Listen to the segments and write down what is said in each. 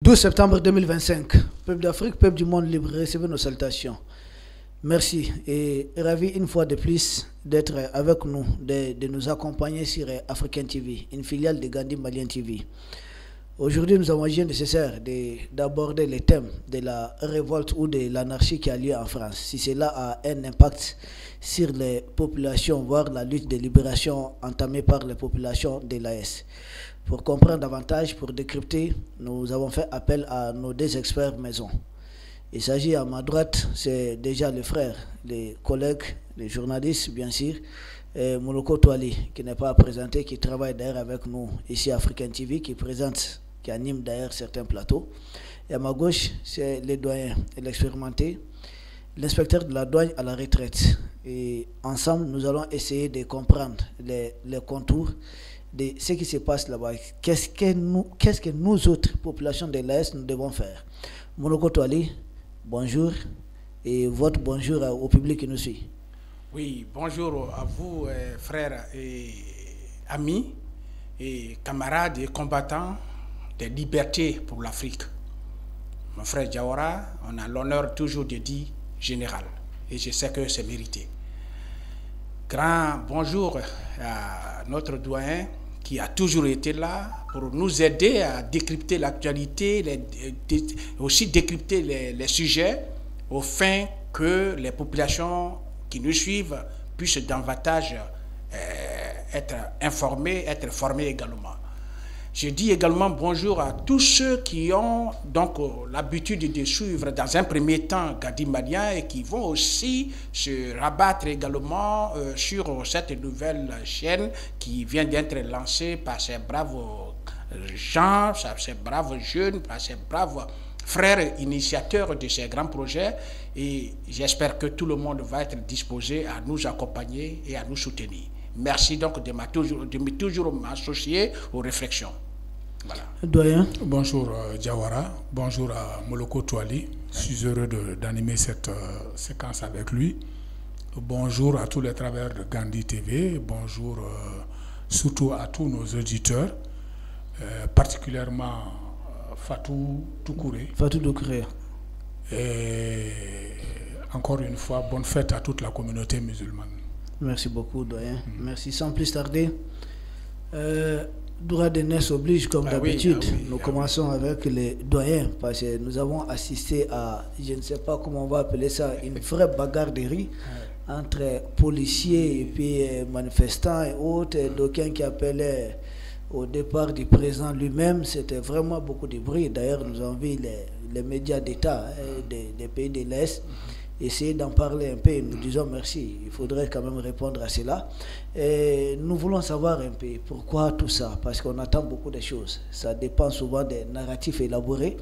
12 septembre 2025, peuple d'Afrique, peuple du monde libre, recevez nos salutations. Merci et ravi une fois de plus d'être avec nous, de nous accompagner sur African TV, une filiale de Gandhi Malien TV. Aujourd'hui, nous avons jugé nécessaire d'aborder les thèmes de la révolte ou de l'anarchie qui a lieu en France. Si cela a un impact sur les populations, voire la lutte de libération entamée par les populations de l'AS. Pour comprendre davantage, pour décrypter, nous avons fait appel à nos deux experts maison. Il s'agit à ma droite, c'est déjà les frères, les collègues, les journalistes bien sûr, et Moloko Touali, qui n'est pas présenté, qui travaille d'ailleurs avec nous ici à African TV, qui présente, qui anime d'ailleurs certains plateaux. Et à ma gauche, c'est les doyens et l'expérimenté, l'inspecteur de la douane à la retraite. Et ensemble, nous allons essayer de comprendre les contours de ce qui se passe là-bas. Qu'est-ce que nous autres, populations de l'Est, nous devons faire? Moloko Touali, bonjour, et votre bonjour au public qui nous suit. Oui, bonjour à vous, frères et amis, et camarades et combattants des libertés pour l'Afrique. Mon frère Diawara, on a l'honneur toujours de dire général, et je sais que c'est mérité. Grand bonjour à notre doyen qui a toujours été là pour nous aider à décrypter l'actualité, aussi décrypter les sujets, au fin que les populations qui nous suivent puissent davantage être informés, être formés également. Je dis également bonjour à tous ceux qui ont donc l'habitude de suivre dans un premier temps Gandhi Malien et qui vont aussi se rabattre également sur cette nouvelle chaîne qui vient d'être lancée par ces braves gens, ces braves jeunes, par ces braves frères initiateurs de ces grands projets. Et j'espère que tout le monde va être disposé à nous accompagner et à nous soutenir. Merci donc de toujours m'associer aux réflexions. Voilà. Doyen. Bonjour Diawara, bonjour à Moloko Touali. Je suis heureux d'animer cette séquence avec lui. Bonjour à tous les travailleurs de Gandhi TV. Bonjour surtout à tous nos auditeurs, particulièrement Fatou Toukouré. Fatou Toukouré. Et encore une fois, bonne fête à toute la communauté musulmane. Merci beaucoup, doyen. Merci. Sans plus tarder, droit de naissance oblige, comme d'habitude. Nous commençons avec les doyens, parce que nous avons assisté à, je ne sais pas comment on va appeler ça, une vraie bagarre de rue entre policiers et puis manifestants et autres, et d'aucuns qui appelaient au départ du président lui-même. C'était vraiment beaucoup de bruit. D'ailleurs, nous avons vu les médias d'État des pays de l'Est essayer d'en parler un peu et nous disons merci. Il faudrait quand même répondre à cela. Et nous voulons savoir un peu pourquoi tout ça, parce qu'on attend beaucoup de choses. Ça dépend souvent des narratifs élaborés.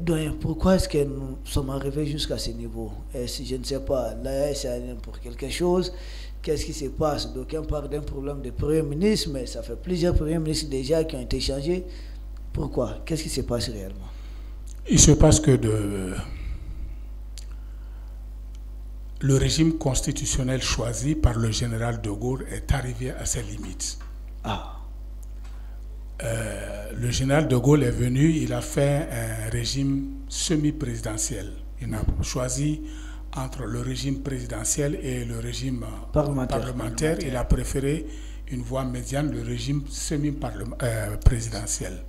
Donc, pourquoi est-ce que nous sommes arrivés jusqu'à ce niveau? Si je ne sais pas, là, c'est pour quelque chose. Qu'est-ce qui se passe? D'aucuns parlent d'un problème de Premier ministre, mais ça fait plusieurs Premiers ministres déjà qui ont été changés. Pourquoi? Qu'est-ce qui se passe réellement? Il se passe que le régime constitutionnel choisi par le général de Gaulle est arrivé à ses limites. Le général de Gaulle est venu, il a fait un régime semi-présidentiel. Il a choisi entre le régime présidentiel et le régime parlementaire. Il a préféré une voie médiane, le régime semi-présidentiel.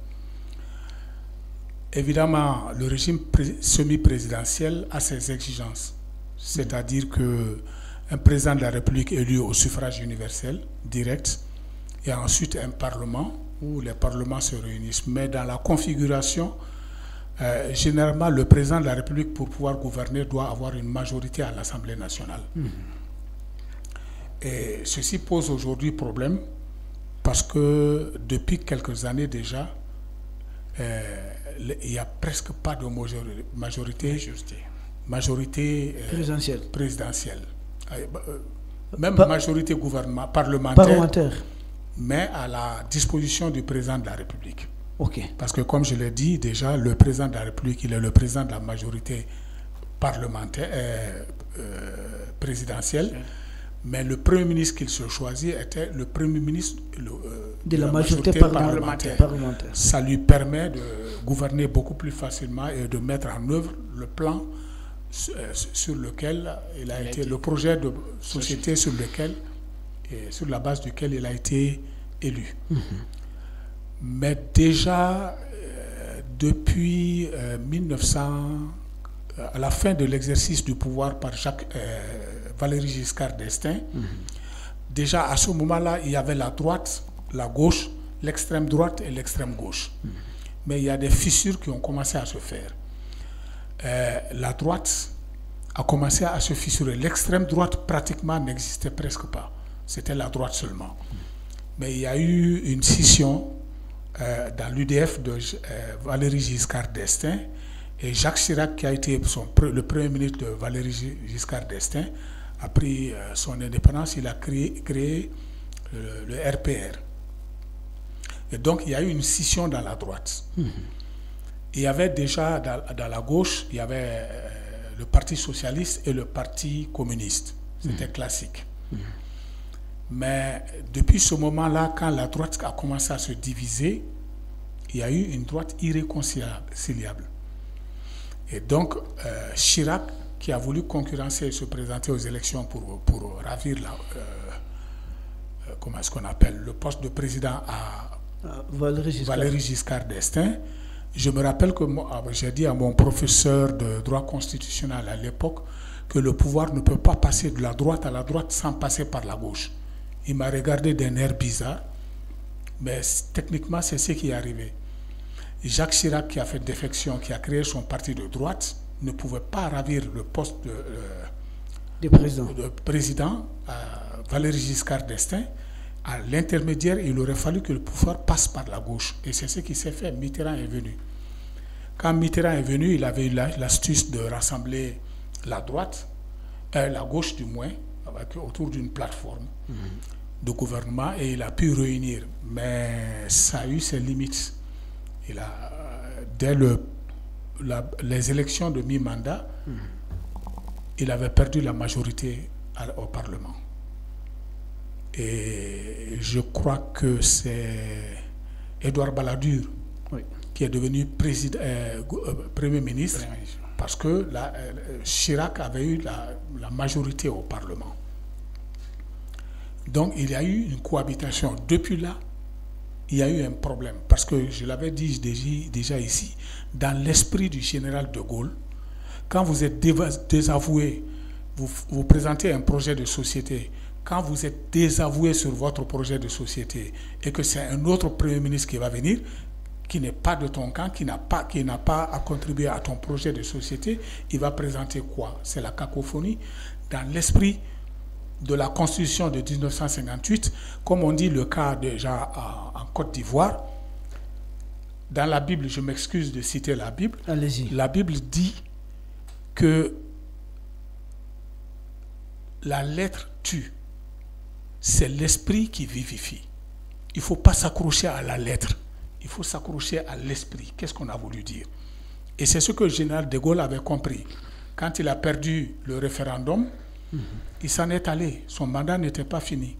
Évidemment, le régime semi-présidentiel a ses exigences. C'est-à-dire qu'un président de la République élu au suffrage universel, direct, et ensuite un parlement où les parlements se réunissent. Mais dans la configuration, généralement, le président de la République, pour pouvoir gouverner, doit avoir une majorité à l'Assemblée nationale. Et ceci pose aujourd'hui problème parce que depuis quelques années déjà, il n'y a presque pas de majorité présidentielle. Même majorité parlementaire, mais à la disposition du président de la République. Parce que comme je l'ai dit déjà, le président de la République, il est le président de la majorité parlementaire, présidentielle, Mais le Premier ministre qu'il se choisit était le Premier ministre de la majorité parlementaire. Ça lui permet de gouverner beaucoup plus facilement et de mettre en œuvre le plan sur lequel il a été, le projet de société sur lequel, et sur la base duquel il a été élu. Mais déjà, depuis 1900, à la fin de l'exercice du pouvoir par Valéry Giscard d'Estaing, déjà à ce moment-là, il y avait la droite, la gauche, l'extrême droite et l'extrême gauche. Mais il y a des fissures qui ont commencé à se faire. La droite a commencé à se fissurer. L'extrême droite pratiquement n'existait presque pas. C'était la droite seulement. Mais il y a eu une scission dans l'UDF de Valéry Giscard d'Estaing, et Jacques Chirac, qui a été le premier ministre de Valéry Giscard d'Estaing, a pris son indépendance. Il a créé le RPR. Et donc il y a eu une scission dans la droite. Il y avait déjà dans la gauche, il y avait le Parti socialiste et le Parti communiste. C'était classique. Mais depuis ce moment-là, quand la droite a commencé à se diviser, il y a eu une droite irréconciliable. Et donc, Chirac, qui a voulu concurrencer et se présenter aux élections pour ravir comment est-ce qu'on appelle, le poste de président à Valéry Giscard d'Estaing, je me rappelle que j'ai dit à mon professeur de droit constitutionnel à l'époque que le pouvoir ne peut pas passer de la droite à la droite sans passer par la gauche. Il m'a regardé d'un air bizarre, mais techniquement, c'est ce qui est arrivé. Jacques Chirac, qui a fait défection, qui a créé son parti de droite, ne pouvait pas ravir le poste de président à Valéry Giscard d'Estaing. À l'intermédiaire, il aurait fallu que le pouvoir passe par la gauche. Et c'est ce qui s'est fait. Mitterrand est venu. Quand Mitterrand est venu, il avait eu l'astuce de rassembler la droite, la gauche du moins, autour d'une plateforme de gouvernement, et il a pu réunir. Mais ça a eu ses limites. Dès les élections de mi-mandat, il avait perdu la majorité au Parlement. Et je crois que c'est Édouard Balladur qui est devenu Premier ministre, parce que Chirac avait eu la majorité au Parlement. Donc il y a eu une cohabitation. Depuis là, il y a eu un problème, parce que je l'avais dit déjà ici, dans l'esprit du général de Gaulle, quand vous êtes désavoué, vous présentez un projet de société, quand vous êtes désavoué sur votre projet de société et que c'est un autre Premier ministre qui va venir, qui n'est pas de ton camp, qui n'a pas à contribuer à ton projet de société, il va présenter quoi? C'est la cacophonie. Dans l'esprit de la Constitution de 1958, comme on dit le cas déjà en Côte d'Ivoire, dans la Bible, je m'excuse de citer la Bible, allez-y. La Bible dit que la lettre tue, c'est l'esprit qui vivifie. Il ne faut pas s'accrocher à la lettre, il faut s'accrocher à l'esprit. Qu'est-ce qu'on a voulu dire? Et c'est ce que le général de Gaulle avait compris. Quand il a perdu le référendum, il s'en est allé. Son mandat n'était pas fini.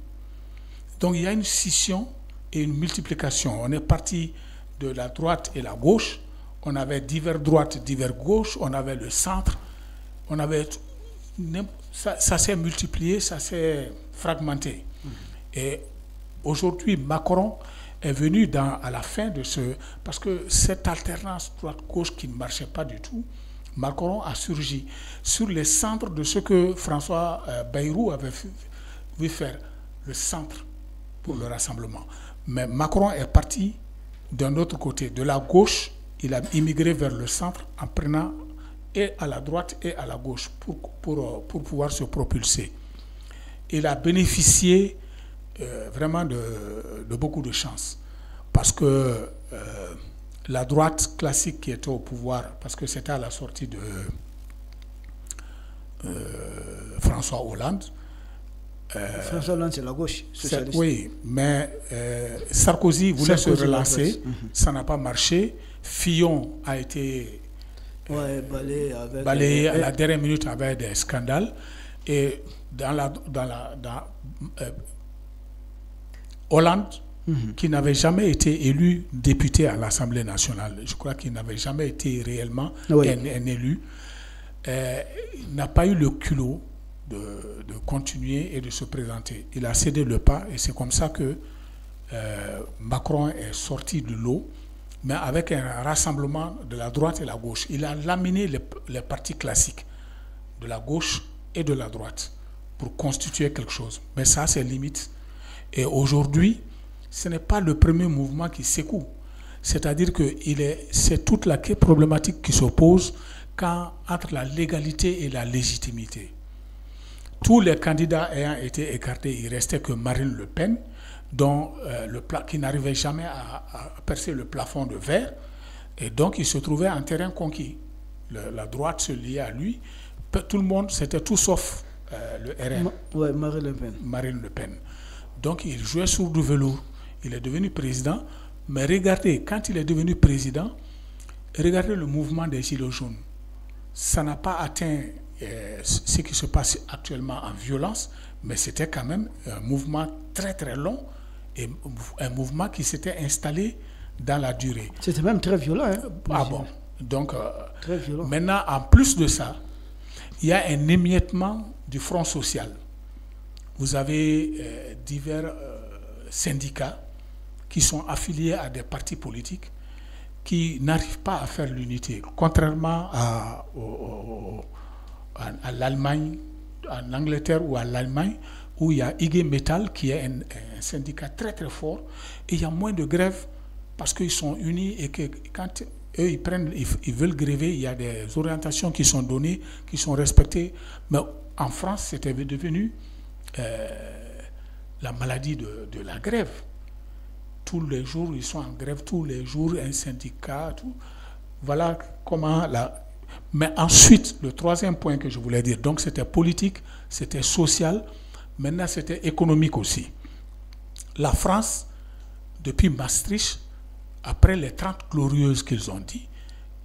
Donc il y a une scission et une multiplication. On est parti de la droite et la gauche. On avait divers droites, divers gauches. On avait le centre. On avait ça s'est multiplié, ça s'est fragmenté. Et aujourd'hui, Macron est venu à la fin de parce que cette alternance droite-gauche qui ne marchait pas du tout, Macron a surgi sur les centres de ce que François Bayrou avait vu faire, le centre pour le rassemblement. Mais Macron est parti d'un autre côté, de la gauche, il a immigré vers le centre en prenant et à la droite et à la gauche pour pouvoir se propulser. Il a bénéficié vraiment de beaucoup de chance, parce que la droite classique qui était au pouvoir, parce que c'était à la sortie de François Hollande. François Hollande, c'est la gauche socialiste. Oui, mais Sarkozy voulait se relancer, ça n'a pas marché. Fillon a été balayé à la dernière minute avec des scandales. Et Hollande, qui n'avait jamais été élu député à l'Assemblée nationale, je crois qu'il n'avait jamais été réellement un élu, n'a pas eu le culot de continuer et de se présenter. Il a cédé le pas et c'est comme ça que Macron est sorti de l'eau, mais avec un rassemblement de la droite et la gauche. Il a laminé les partis classiques de la gauche et de la droite pour constituer quelque chose. Mais ça, c'est limite. Et aujourd'hui, ce n'est pas le premier mouvement qui secoue. C'est-à-dire que c'est toute la problématique qui s'oppose entre la légalité et la légitimité. Tous les candidats ayant été écartés, il ne restait que Marine Le Pen, qui n'arrivait jamais à percer le plafond de verre. Et donc, il se trouvait en terrain conquis. La droite se liait à lui. Tout le monde, c'était tout sauf le RN. Marine Le Pen. Marine Le Pen. Donc, il jouait sur du velours. Il est devenu président. Mais regardez, quand il est devenu président, regardez le mouvement des Gilets jaunes. Ça n'a pas atteint ce qui se passe actuellement en violence, mais c'était quand même un mouvement très très long et un mouvement qui s'était installé dans la durée. C'était même très violent. Hein, ah bon. Donc, très violent. Maintenant, en plus de ça, il y a un émiettement du front social. Vous avez divers syndicats qui sont affiliés à des partis politiques qui n'arrivent pas à faire l'unité, contrairement à l'Allemagne, en Angleterre ou à l'Allemagne, où il y a IG Metall qui est un syndicat très très fort, et il y a moins de grèves parce qu'ils sont unis et que quand eux ils veulent gréver, il y a des orientations qui sont données, qui sont respectées. Mais en France, c'était devenu la maladie de la grève. Tous les jours, ils sont en grève, tous les jours, un syndicat, tout. Voilà comment Mais ensuite, le troisième point que je voulais dire, donc c'était politique, c'était social, maintenant c'était économique aussi. La France, depuis Maastricht, après les 30 glorieuses qu'ils ont dit,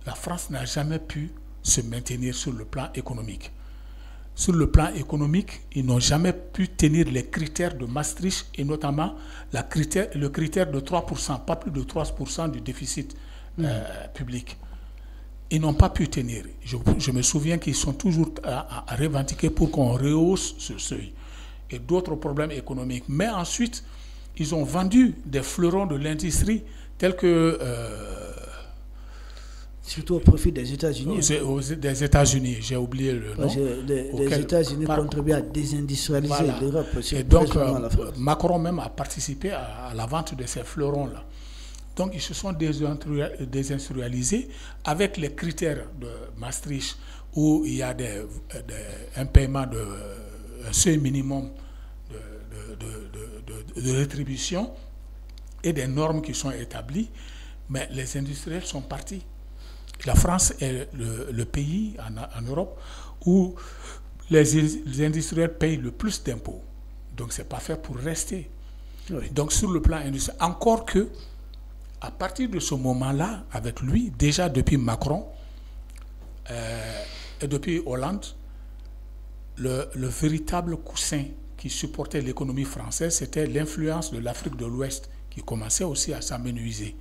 la France n'a jamais pu se maintenir sur le plan économique. Sur le plan économique, ils n'ont jamais pu tenir les critères de Maastricht et notamment le critère de 3%, pas plus de 3% du déficit public. Ils n'ont pas pu tenir. Je me souviens qu'ils sont toujours à revendiquer pour qu'on rehausse ce seuil. Et d'autres problèmes économiques. Mais ensuite, ils ont vendu des fleurons de l'industrie tels que... surtout au profit des États-Unis. Des États-Unis, j'ai oublié le nom. Les États-Unis contribuent à désindustrialiser l'Europe. Et donc, Macron même a participé à la vente de ces fleurons-là. Donc, ils se sont désindustrialisés avec les critères de Maastricht où il y a un paiement un seuil minimum de rétribution et des normes qui sont établies. Mais les industriels sont partis. La France est le pays en Europe où les industriels payent le plus d'impôts. Donc, ce n'est pas fait pour rester. Oui. Donc, sur le plan industriel, encore que, à partir de ce moment-là, avec lui, déjà depuis Macron et depuis Hollande, le véritable coussin qui supportait l'économie française, c'était l'influence de l'Afrique de l'Ouest qui commençait aussi à s'amenuiser.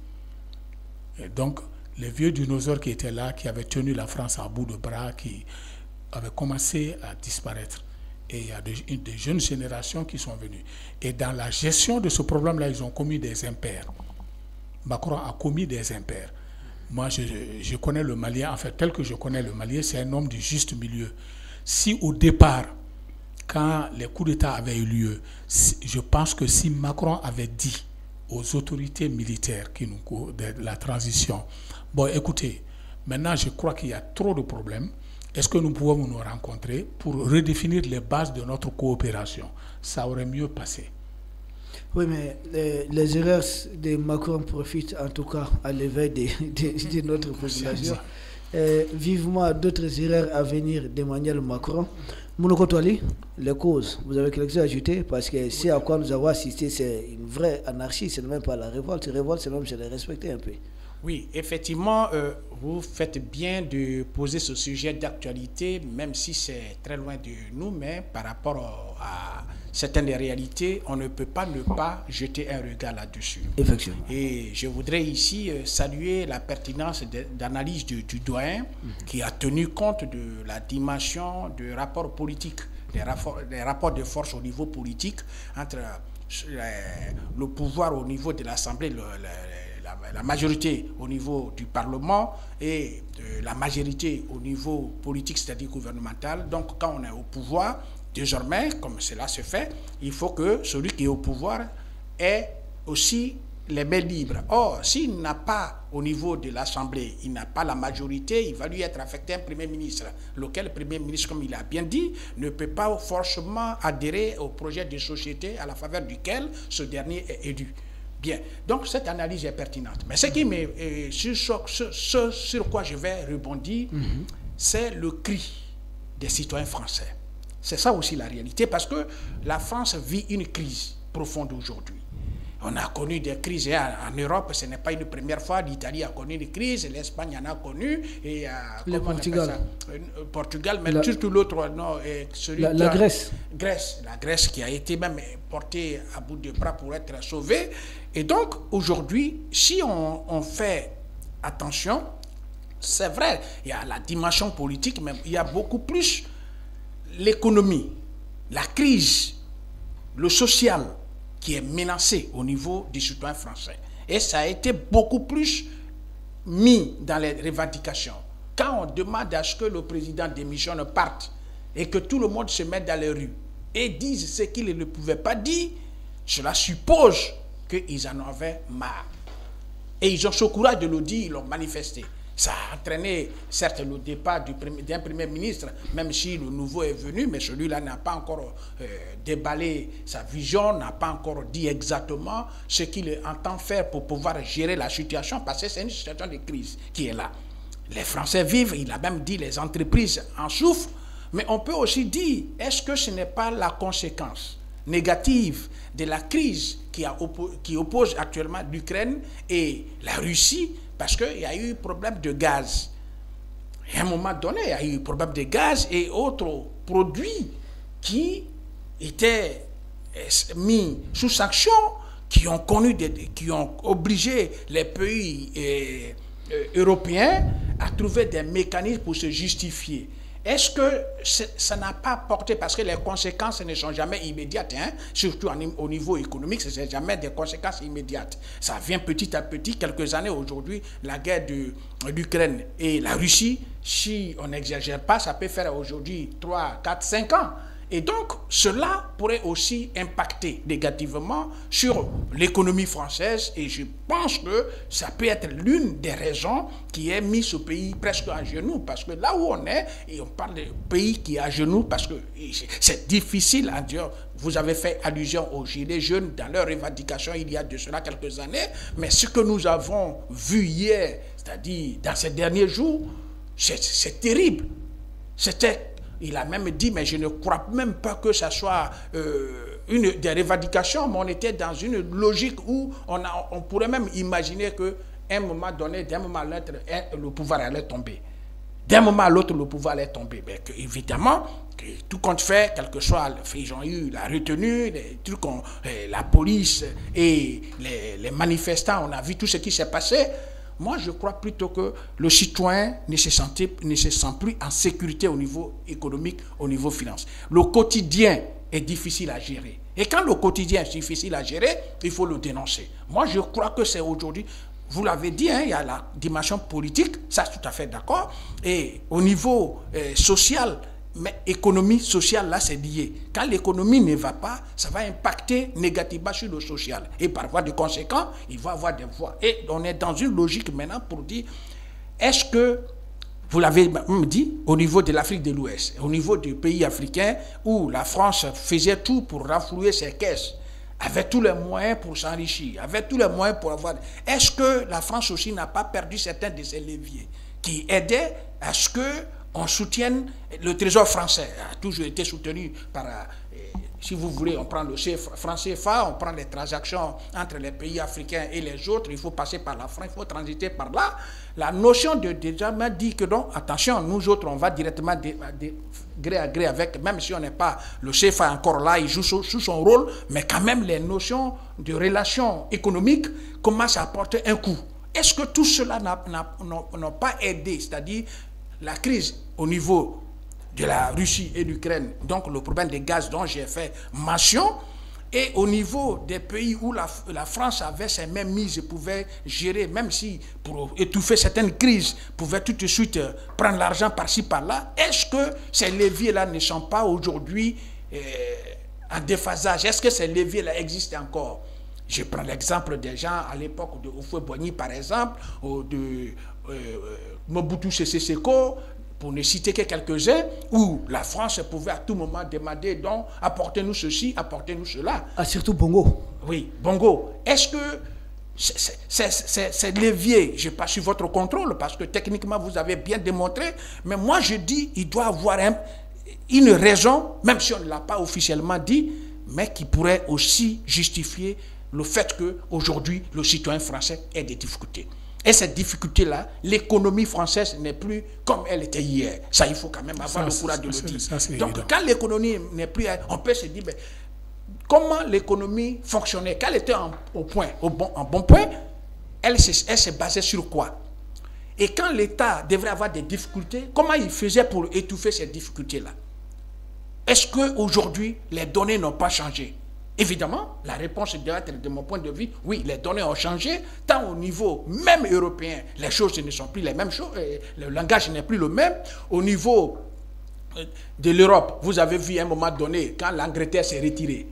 Et donc, les vieux dinosaures qui étaient là, qui avaient tenu la France à bout de bras, qui avaient commencé à disparaître. Et il y a des jeunes générations qui sont venues. Et dans la gestion de ce problème-là, ils ont commis des impairs. Macron a commis des impairs. Moi, je connais le Malien, en fait, tel que je connais le Malien, c'est un homme du juste milieu. Si au départ, quand les coups d'État avaient eu lieu, je pense que si Macron avait dit aux autorités militaires de la transition, bon, écoutez, maintenant je crois qu'il y a trop de problèmes, est-ce que nous pouvons nous rencontrer pour redéfinir les bases de notre coopération? Ça aurait mieux passé. Oui, mais les erreurs de Macron profitent en tout cas à l'éveil de notre population. Vivement d'autres erreurs à venir d'Emmanuel Macron. Mounokotouali, les causes, vous avez quelque chose à ajouter? Parce que c'est à quoi nous avons assisté, c'est une vraie anarchie, c'est même pas la révolte. La révolte, c'est même de les respecter un peu. Oui, effectivement, vous faites bien de poser ce sujet d'actualité, même si c'est très loin de nous, mais par rapport à certaines réalités, on ne peut pas ne pas jeter un regard là-dessus. Effectivement. Et je voudrais ici saluer la pertinence d'analyse du doyen qui a tenu compte de la dimension du rapport politique, des rapports de force au niveau politique entre le pouvoir au niveau de l'Assemblée, la majorité au niveau du Parlement et la majorité au niveau politique, c'est-à-dire gouvernemental. Donc quand on est au pouvoir, désormais, comme cela se fait, il faut que celui qui est au pouvoir ait aussi les mains libres. Or, s'il n'a pas au niveau de l'Assemblée, il n'a pas la majorité, il va lui être affecté un Premier ministre, lequel Premier ministre, comme il a bien dit, ne peut pas forcément adhérer au projet de société à la faveur duquel ce dernier est élu. Bien, donc cette analyse est pertinente. Mais ce qui sur quoi je vais rebondir, c'est le cri des citoyens français. C'est ça aussi la réalité, parce que la France vit une crise profonde aujourd'hui. On a connu des crises en Europe, ce n'est pas une première fois. L'Italie a connu une crise, l'Espagne en a connu, et le Portugal. Portugal, mais surtout l'autre, non, celui la Grèce. La Grèce qui a été même portée à bout de bras pour être sauvée. Et donc, aujourd'hui, si on fait attention, c'est vrai, il y a la dimension politique, mais il y a beaucoup plus l'économie, la crise, le social qui est menacé au niveau des citoyens français. Et ça a été beaucoup plus mis dans les revendications. Quand on demande à ce que le président démissionne, parte, et que tout le monde se mette dans les rues et dise ce qu'il ne pouvait pas dire, cela suppose qu'ils en avaient marre. Et ils ont ce courage de le dire, ils l'ont manifesté. Ça a entraîné, certes, le départ d'un Premier ministre, même si le nouveau est venu, mais celui-là n'a pas encore déballé sa vision, n'a pas encore dit exactement ce qu'il entend faire pour pouvoir gérer la situation, parce que c'est une situation de crise qui est là. Les Français vivent, il a même dit, les entreprises en souffrent, mais on peut aussi dire, est-ce que ce n'est pas la conséquence négative de la crise qui oppose actuellement l'Ukraine et la Russie, parce qu'il y a eu problème de gaz. Et à un moment donné, il y a eu problème de gaz et autres produits qui étaient mis sous sanction, qui ont obligé les pays européens à trouver des mécanismes pour se justifier. Est-ce que ça n'a pas porté, parce que les conséquences ne sont jamais immédiates, hein, surtout au niveau économique, ce n'est jamais des conséquences immédiates. Ça vient petit à petit, quelques années aujourd'hui, la guerre de l'Ukraine et la Russie, si on n'exagère pas, ça peut faire aujourd'hui 3, 4, 5 ans. Et donc, cela pourrait aussi impacter négativement sur l'économie française, et je pense que ça peut être l'une des raisons qui a mis ce pays presque à genoux, parce que là où on est, et on parle de pays qui est à genoux, parce que c'est difficile à dire. Vous avez fait allusion aux Gilets jaunes dans leur revendication il y a de cela quelques années, mais ce que nous avons vu hier, c'est-à-dire dans ces derniers jours, c'est terrible. Il a même dit, mais je ne crois même pas que ça soit une des revendications, mais on était dans une logique où on pourrait même imaginer qu'à un moment donné, d'un moment à l'autre, le pouvoir allait tomber. D'un moment à l'autre, le pouvoir allait tomber. Mais évidemment, tout compte fait, quel que soit, ils ont eu la retenue, les trucs, la police et les manifestants, on a vu tout ce qui s'est passé. Moi, je crois plutôt que le citoyen ne se sent plus en sécurité au niveau économique, au niveau finance. Le quotidien est difficile à gérer. Et quand le quotidien est difficile à gérer, il faut le dénoncer. Moi, je crois que c'est aujourd'hui, vous l'avez dit, hein, il y a la dimension politique, ça, je suis tout à fait d'accord. Et au niveau social, mais économie sociale, là, c'est lié. Quand l'économie ne va pas, ça va impacter négativement sur le social. Et par voie de conséquent, il va y avoir des voies. Et on est dans une logique maintenant pour dire, est-ce que, vous l'avez même dit, au niveau de l'Afrique de l'Ouest, au niveau des pays africains, où la France faisait tout pour renflouer ses caisses, avait tous les moyens pour s'enrichir, avait tous les moyens pour avoir... Est-ce que la France aussi n'a pas perdu certains de ses leviers qui aidaient à ce que on soutienne le Trésor français, a toujours été soutenu par Si vous voulez, on prend le franc CFA, on prend les transactions entre les pays africains et les autres, il faut passer par la France, il faut transiter par là. La notion de déjà dit que non, attention, nous autres, on va directement gré à gré avec, même si on n'est pas, le CFA encore là, il joue sous son rôle, mais quand même les notions de relations économiques commencent à porter un coup. Est-ce que tout cela n'a pas aidé, c'est-à-dire la crise au niveau de la Russie et l'Ukraine, donc le problème des gaz dont j'ai fait mention, et au niveau des pays où la France avait ses mêmes mises et pouvait gérer, même si pour étouffer certaines crises, pouvait tout de suite prendre l'argent par-ci par-là, est-ce que ces leviers-là ne sont pas aujourd'hui en déphasage? Est-ce que ces leviers-là existent encore? Je prends l'exemple des gens à l'époque de Houphouët-Boigny, par exemple, ou de Mobutu Sese Seko, pour ne citer que quelques-uns, où la France pouvait à tout moment demander, donc, apportez-nous ceci, apportez-nous cela. Ah, surtout Bongo. Oui, Bongo. Est-ce que ces leviers, je n'ai pas su votre contrôle, parce que techniquement, vous avez bien démontré, mais moi, je dis, il doit avoir une raison, même si on ne l'a pas officiellement dit, mais qui pourrait aussi justifier le fait qu'aujourd'hui, le citoyen français ait des difficultés. Et cette difficulté-là, l'économie française n'est plus comme elle était hier. Ça, il faut quand même avoir le courage de le dire. Donc, quand l'économie n'est plus... On peut se dire, ben, comment l'économie fonctionnait? Quand elle était en bon point, elle se basait sur quoi? Et quand l'État devrait avoir des difficultés, comment il faisait pour étouffer ces difficultés-là? Est-ce qu'aujourd'hui, les données n'ont pas changé? Évidemment, la réponse doit être, de mon point de vue, oui, les données ont changé, tant au niveau même européen, les choses ne sont plus les mêmes choses, le langage n'est plus le même. Au niveau de l'Europe, vous avez vu à un moment donné, quand l'Angleterre s'est retirée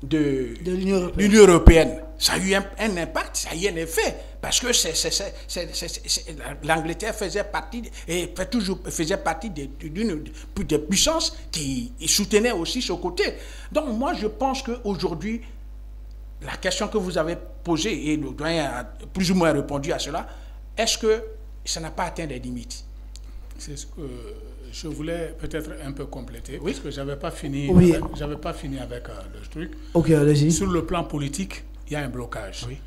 de l'Union européenne, ça a eu un impact, ça a eu un effet, parce que l'Angleterre faisait partie, et faisait partie des puissances qui soutenaient aussi ce côté. Donc moi je pense qu'aujourd'hui, la question que vous avez posée, et le doyen a plus ou moins répondu à cela, est-ce que ça n'a pas atteint des limites? C'est ce que je voulais peut-être un peu compléter, oui, parce que je n'avais pas fini, pas fini avec le truc. Ok, allez-y. Sur le plan politique, il y a un blocage. Oui.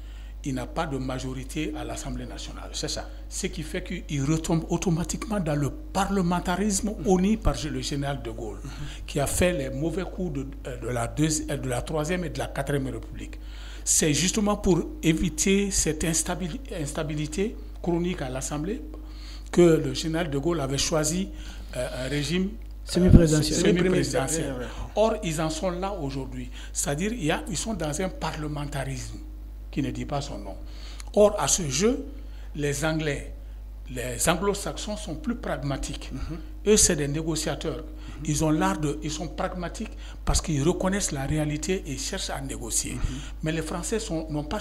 Il n'a pas de majorité à l'Assemblée nationale. C'est ça. Ce qui fait qu'il retombe automatiquement dans le parlementarisme honni par le général de Gaulle, qui a fait les mauvais coups de la Troisième et de la Quatrième République. C'est justement pour éviter cette instabilité chronique à l'Assemblée que le général de Gaulle avait choisi un régime semi-présidentiel. Or, ils en sont là aujourd'hui. C'est-à-dire ils sont dans un parlementarisme qui ne dit pas son nom. Or, à ce jeu, les Anglais, les Anglo-Saxons sont plus pragmatiques. Eux, c'est des négociateurs. Ils sont pragmatiques parce qu'ils reconnaissent la réalité et cherchent à négocier. Mais les Français n'ont pas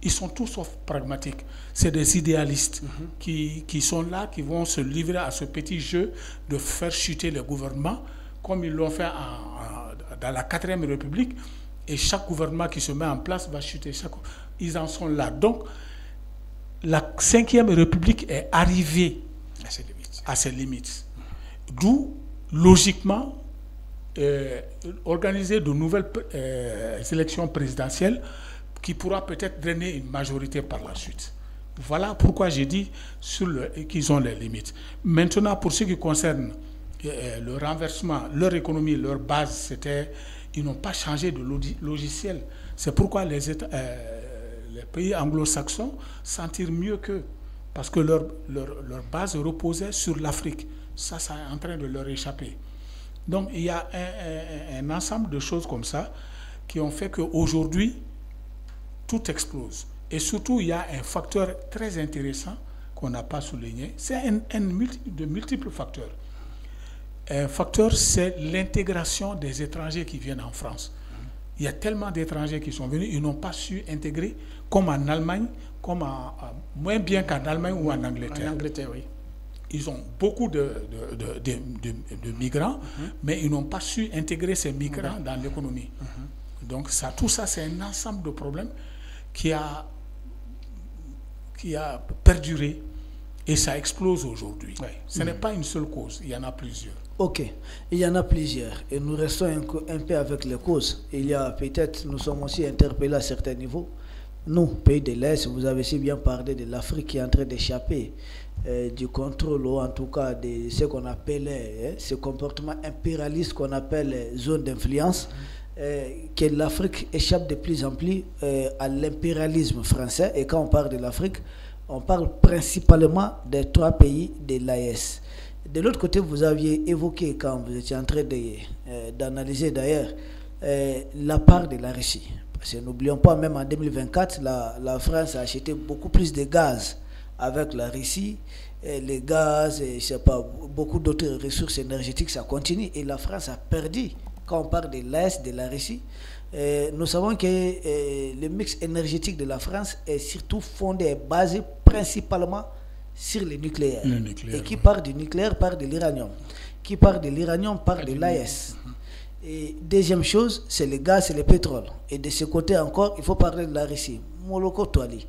ils sont tous sauf pragmatiques. C'est des idéalistes qui sont là, qui vont se livrer à ce petit jeu de faire chuter le gouvernement, comme ils l'ont fait dans la 4e République. Et chaque gouvernement qui se met en place va chuter. Ils en sont là. Donc, la 5e République est arrivée à ses limites. D'où, logiquement, organiser de nouvelles élections présidentielles qui pourra peut-être drainer une majorité par la suite. Voilà pourquoi j'ai dit qu'ils ont les limites. Maintenant, pour ce qui concerne le renversement, leur économie, leur base, ils n'ont pas changé de logiciel. C'est pourquoi les pays anglo-saxons s'en tirent mieux qu'eux, parce que leur base reposait sur l'Afrique. Ça est en train de leur échapper. Donc il y a un ensemble de choses comme ça qui ont fait qu'aujourd'hui, tout explose. Et surtout, il y a un facteur très intéressant qu'on n'a pas souligné. C'est de multiples facteurs. Un facteur, c'est l'intégration des étrangers qui viennent en France. Il y a tellement d'étrangers qui sont venus, ils n'ont pas su intégrer comme en Allemagne, moins bien qu'en Allemagne ou en Angleterre. En Angleterre, oui. Ils ont beaucoup de migrants, mais ils n'ont pas su intégrer ces migrants dans l'économie. Donc tout ça, c'est un ensemble de problèmes qui a perduré Et ça explose aujourd'hui. Ce n'est pas une seule cause, il y en a plusieurs. Ok, il y en a plusieurs. Et nous restons un peu avec les causes. Il y a peut-être, nous sommes aussi interpellés à certains niveaux. Nous, pays de l'Est, vous avez si bien parlé de l'Afrique qui est en train d'échapper du contrôle, ou en tout cas de ce qu'on appelle ce comportement impérialiste qu'on appelle zone d'influence, que l'Afrique échappe de plus en plus à l'impérialisme français. Et quand on parle de l'Afrique, on parle principalement des 3 pays de l'AES. De l'autre côté, vous aviez évoqué, quand vous étiez en train d'analyser d'ailleurs, la part de la Russie. Parce que n'oublions pas, même en 2024, la France a acheté beaucoup plus de gaz avec la Russie. Et les gaz, et je sais pas, beaucoup d'autres ressources énergétiques, ça continue. Et la France a perdu. Quand on parle de l'Est, de la Russie, nous savons que le mix énergétique de la France est surtout fondé et basé principalement sur le nucléaire. Et qui part du nucléaire, part de l'uranium. Qui part de l'uranium, part de l'AES. Et deuxième chose, c'est le gaz et le pétrole. Et de ce côté encore, il faut parler de la Russie. Moloko Toali.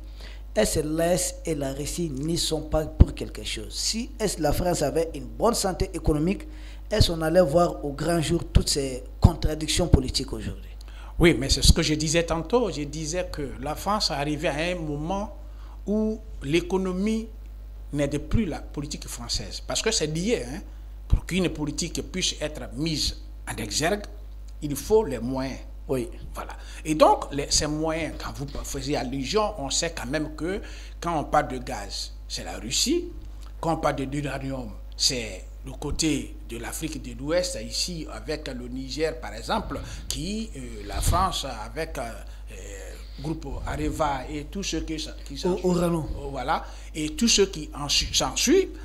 Est-ce que l'Est et la Russie n'y sont pas pour quelque chose? Si est-ce la France avait une bonne santé économique, est-ce qu'on allait voir au grand jour toutes ces contradictions politiques aujourd'hui? Oui, mais c'est ce que je disais tantôt. Je disais que la France est arrivée à un moment où l'économie n'est de plus la politique française. Parce que c'est lié, pour qu'une politique puisse être mise en exergue, il faut les moyens. Oui. Voilà. Et donc, ces moyens, quand vous faisiez allusion, on sait quand même que quand on parle de gaz, c'est la Russie. Quand on parle de l'uranium, c'est le côté de l'Afrique de l'Ouest, ici, avec le Niger, par exemple, qui, la France, avec groupe Areva et tous ceux qui s'en voilà, et tous ceux qui s'en suivent,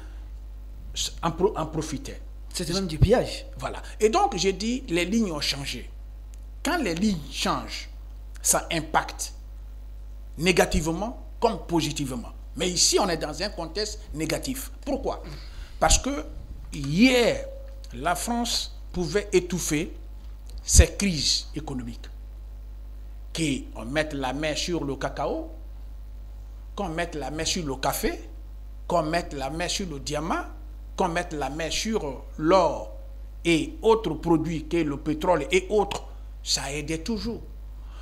en profitaient. C'était même du pillage. Voilà. Et donc, j'ai dit, les lignes ont changé. Quand les lignes changent, ça impacte négativement comme positivement. Mais ici, on est dans un contexte négatif. Pourquoi? Parce que hier, la France pouvait étouffer ces crises économiques. Qu'on mette la main sur le cacao, qu'on mette la main sur le café, qu'on mette la main sur le diamant, qu'on mette la main sur l'or et autres produits que le pétrole et autres, ça aidait toujours.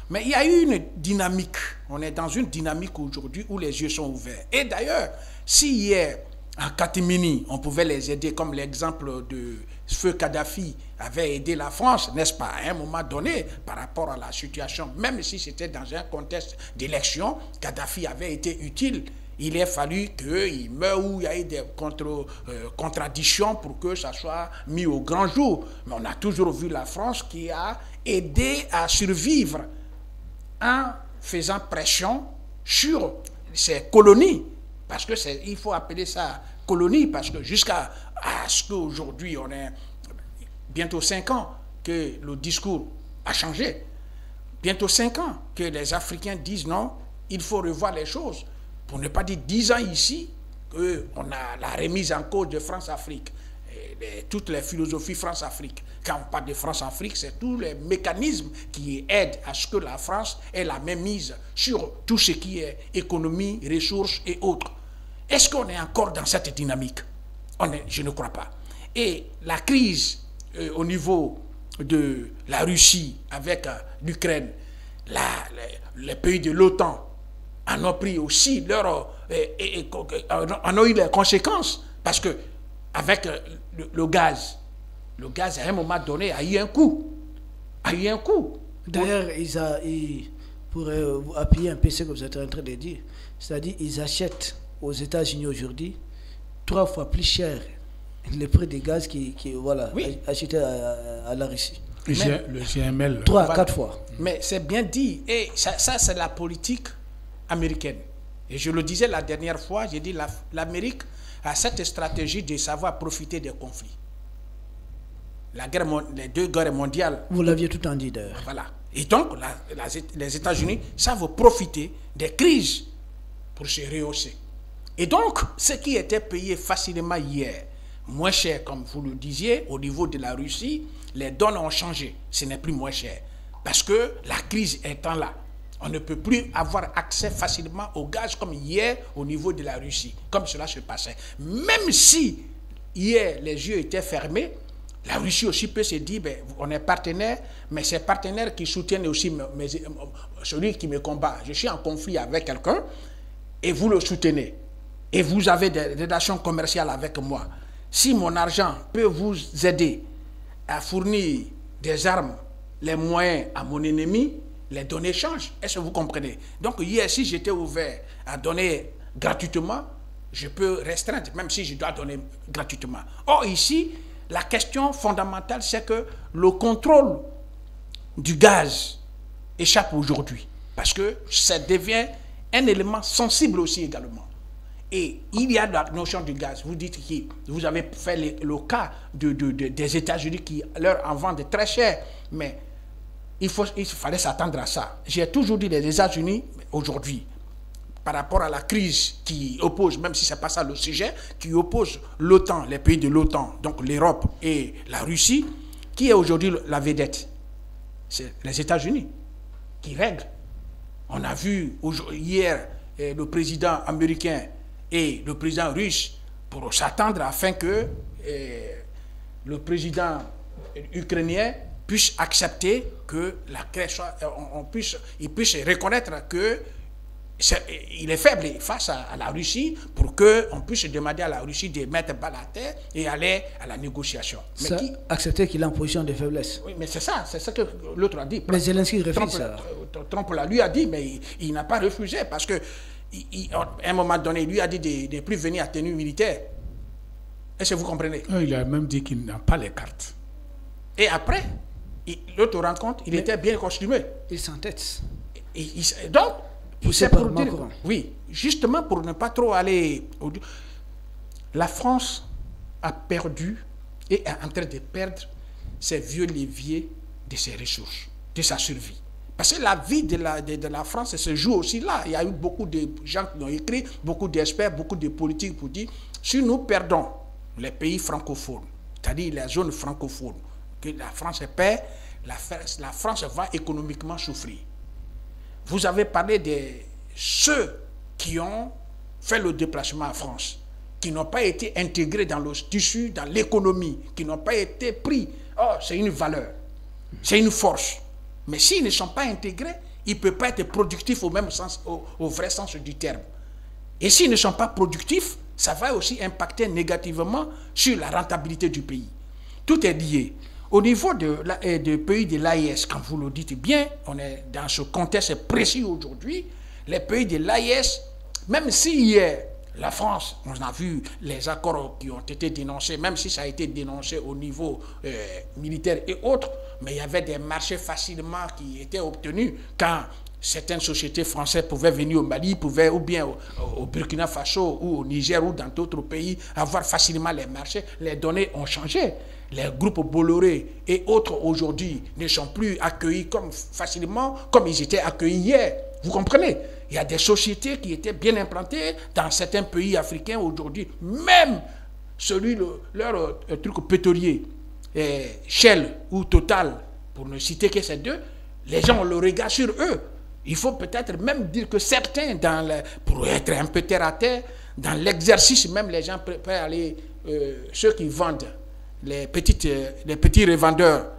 Mais il y a eu une dynamique. On est dans une dynamique aujourd'hui où les yeux sont ouverts. Et d'ailleurs, si hier, à Katimini, on pouvait les aider, comme l'exemple de Feu Kadhafi avait aidé la France, n'est-ce pas, à un moment donné, par rapport à la situation, même si c'était dans un contexte d'élection, Kadhafi avait été utile. Il a fallu qu'il meure ou il y ait des contradictions pour que ça soit mis au grand jour. Mais on a toujours vu la France qui a aidé à survivre en faisant pression sur ces colonies. Parce que il faut appeler ça colonie, parce que jusqu'à ce qu'aujourd'hui, on est bientôt 5 ans que le discours a changé. Bientôt 5 ans que les Africains disent non, il faut revoir les choses. Pour ne pas dire 10 ans ici, qu'on a la remise en cause de France-Afrique, toutes les philosophies France-Afrique. Quand on parle de France-Afrique, c'est tous les mécanismes qui aident à ce que la France ait la même mise sur tout ce qui est économie, ressources et autres. Est-ce qu'on est encore dans cette dynamique? Je ne crois pas. Et la crise au niveau de la Russie avec l'Ukraine, les pays de l'OTAN en ont pris aussi en ont eu les conséquences. Parce que avec le gaz à un moment donné a eu un coût. D'ailleurs, pour appuyer un peu ce que vous êtes en train de dire, c'est-à-dire ils achètent aux États-Unis aujourd'hui 3 fois plus cher le prix du gaz qui acheté à la Russie. Le GML. 3 à 4 fois. Mais c'est bien dit. Et ça c'est la politique américaine. Et je le disais la dernière fois, j'ai dit l'Amérique a cette stratégie de savoir profiter des conflits. Les 2 guerres mondiales. Vous l'aviez tout en dit d'ailleurs. Voilà. Et donc, les États-Unis savent profiter des crises pour se rehausser. Et donc, ce qui était payé facilement hier, moins cher, comme vous le disiez, au niveau de la Russie, les donnes ont changé. Ce n'est plus moins cher. Parce que la crise étant là, On ne peut plus avoir accès facilement au gaz comme hier au niveau de la Russie, comme cela se passait. Même si hier les yeux étaient fermés, la Russie aussi peut se dire, ben, on est partenaire, mais c'est partenaires qui soutiennent aussi celui qui me combat. Je suis en conflit avec quelqu'un et vous le soutenez. Et vous avez des relations commerciales avec moi. Si mon argent peut vous aider à fournir des armes, les moyens à mon ennemi, les données changent. Est-ce que vous comprenez? Donc hier, si j'étais ouvert à donner gratuitement, je peux restreindre, même si je dois donner gratuitement. Or ici, la question fondamentale, c'est que le contrôle du gaz échappe aujourd'hui. Parce que ça devient un élément sensible aussi également. Et il y a la notion du gaz. Vous dites que vous avez fait le cas des États-Unis qui leur en vendent très cher. Mais il fallait s'attendre à ça. J'ai toujours dit les États-Unis, aujourd'hui, par rapport à la crise qui oppose, même si ce n'est pas ça le sujet, qui oppose l'OTAN, les pays de l'OTAN, donc l'Europe et la Russie, qui est aujourd'hui la vedette? C'est les États-Unis qui règlent. On a vu hier le président américain et le président russe pour s'attendre afin que le président ukrainien puisse accepter que la crise soit, il puisse reconnaître que il est faible face à la Russie pour qu'on puisse demander à la Russie de mettre balle à terre et aller à la négociation. Mais accepter qu'il est en position de faiblesse. Oui, mais c'est ça que l'autre a dit. Mais Zelensky refuse ça. Trump lui a dit, mais il n'a pas refusé parce que à un moment donné, il lui a dit de ne plus venir à tenue militaire. Est-ce que vous comprenez? Il a même dit qu'il n'a pas les cartes. Et après, l'autre rencontre, il était bien costumé. Il s'entête. Donc, poussé par Macron. Oui, justement pour ne pas trop aller... La France a perdu et est en train de perdre ses vieux leviers de ses ressources, de sa survie. Parce que la vie de la France se joue aussi là. Il y a eu beaucoup de gens qui ont écrit, beaucoup d'experts, beaucoup de politiques pour dire, si nous perdons les pays francophones, c'est-à-dire les zones francophones, que la France perd, la France va économiquement souffrir. Vous avez parlé de ceux qui ont fait le déplacement en France, qui n'ont pas été intégrés dans le tissu, dans l'économie, qui n'ont pas été pris. Oh, c'est une valeur, c'est une force. Mais s'ils ne sont pas intégrés, ils ne peuvent pas être productifs au même sens, au vrai sens du terme. Et s'ils ne sont pas productifs, ça va aussi impacter négativement sur la rentabilité du pays. Tout est lié. Au niveau des pays de l'AES, quand vous le dites bien, on est dans ce contexte précis aujourd'hui, les pays de l'AES, même si hier, la France, on a vu les accords qui ont été dénoncés, même si ça a été dénoncé au niveau militaire et autres, mais il y avait des marchés facilement qui étaient obtenus quand certaines sociétés françaises pouvaient venir au Mali, pouvaient ou bien au Burkina Faso ou au Niger ou dans d'autres pays avoir facilement les marchés. Les données ont changé. Les groupes Bolloré et autres aujourd'hui ne sont plus accueillis comme facilement comme ils étaient accueillis hier. Vous comprenez? Il y a des sociétés qui étaient bien implantées dans certains pays africains aujourd'hui. Même leur truc pétrolier, Shell ou Total, pour ne citer que ces deux, les gens ont le regard sur eux. Il faut peut-être même dire que certains, pour être un peu terre à terre, dans l'exercice même, les gens préfèrent aller, ceux qui vendent, les petits revendeurs,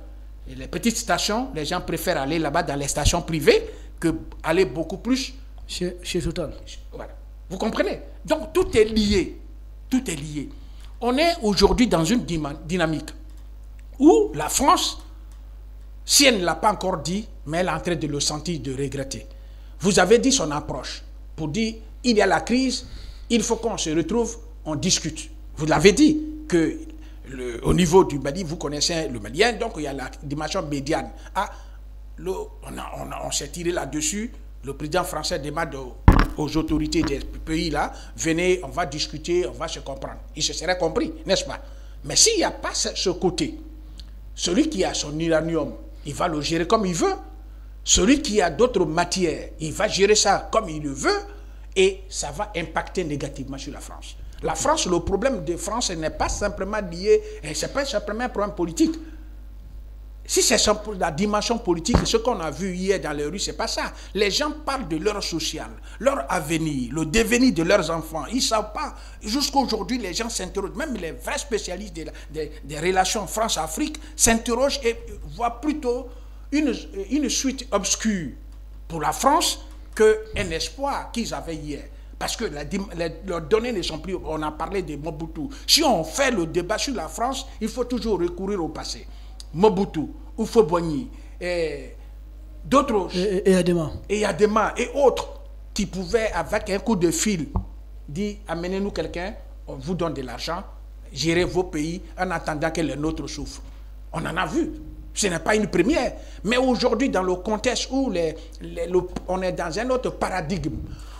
les petites stations, les gens préfèrent aller là-bas dans les stations privées que aller beaucoup plus chez Total. Voilà. Vous comprenez? Donc tout est lié. Tout est lié. On est aujourd'hui dans une dynamique où la France, si elle ne l'a pas encore dit, mais elle est en train de le sentir, de regretter. Vous avez dit son approche pour dire il y a la crise, il faut qu'on se retrouve, on discute. Vous l'avez dit que au niveau du Mali, vous connaissez le Malien, donc il y a la dimension médiane. On s'est tiré là-dessus. Le président français demande aux autorités des pays là, venez, on va discuter, on va se comprendre. Il se serait compris, n'est-ce pas? Mais s'il n'y a pas ce côté, celui qui a son uranium, il va le gérer comme il veut. Celui qui a d'autres matières, il va gérer ça comme il le veut, et ça va impacter négativement sur la France. La France, le problème de France n'est pas simplement lié, c'est pas simplement un problème politique. si c'est la dimension politique, ce qu'on a vu hier dans les rues, c'est pas ça. Les gens parlent de leur social, leur avenir, le devenir de leurs enfants. Ils ne savent pas. Jusqu'à aujourd'hui, les gens s'interrogent. Même les vrais spécialistes des relations France-Afrique s'interrogent et voient plutôt une suite obscure pour la France qu'un espoir qu'ils avaient hier. Parce que leurs données ne sont plus... On a parlé de Mobutu. Si on fait le débat sur la France, il faut toujours recourir au passé. Mobutu, Houphouët-Boigny, et d'autres... Et Adema. Et Adema, et autres, qui pouvaient, avec un coup de fil, dire, amenez-nous quelqu'un, on vous donne de l'argent, gérez vos pays, en attendant que les nôtres souffrent. On en a vu. Ce n'est pas une première. Mais aujourd'hui, dans le contexte où on est dans un autre paradigme,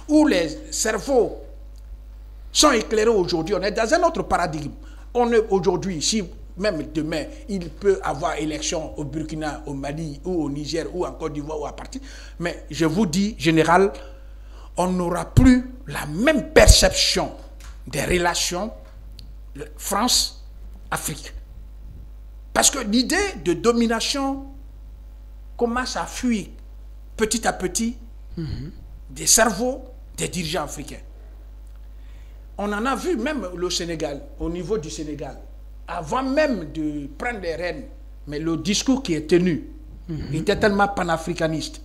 où les cerveaux sont éclairés aujourd'hui, on est dans un autre paradigme. On est aujourd'hui, si même demain, il peut avoir élection au Burkina, au Mali, ou au Niger, ou en Côte d'Ivoire, ou à partir. Mais je vous dis, général, on n'aura plus la même perception des relations France-Afrique. Parce que l'idée de domination commence à fuir petit à petit des cerveaux des dirigeants africains. On en a vu même le Sénégal, au niveau du Sénégal, avant même de prendre les rênes, mais le discours qui est tenu était tellement panafricaniste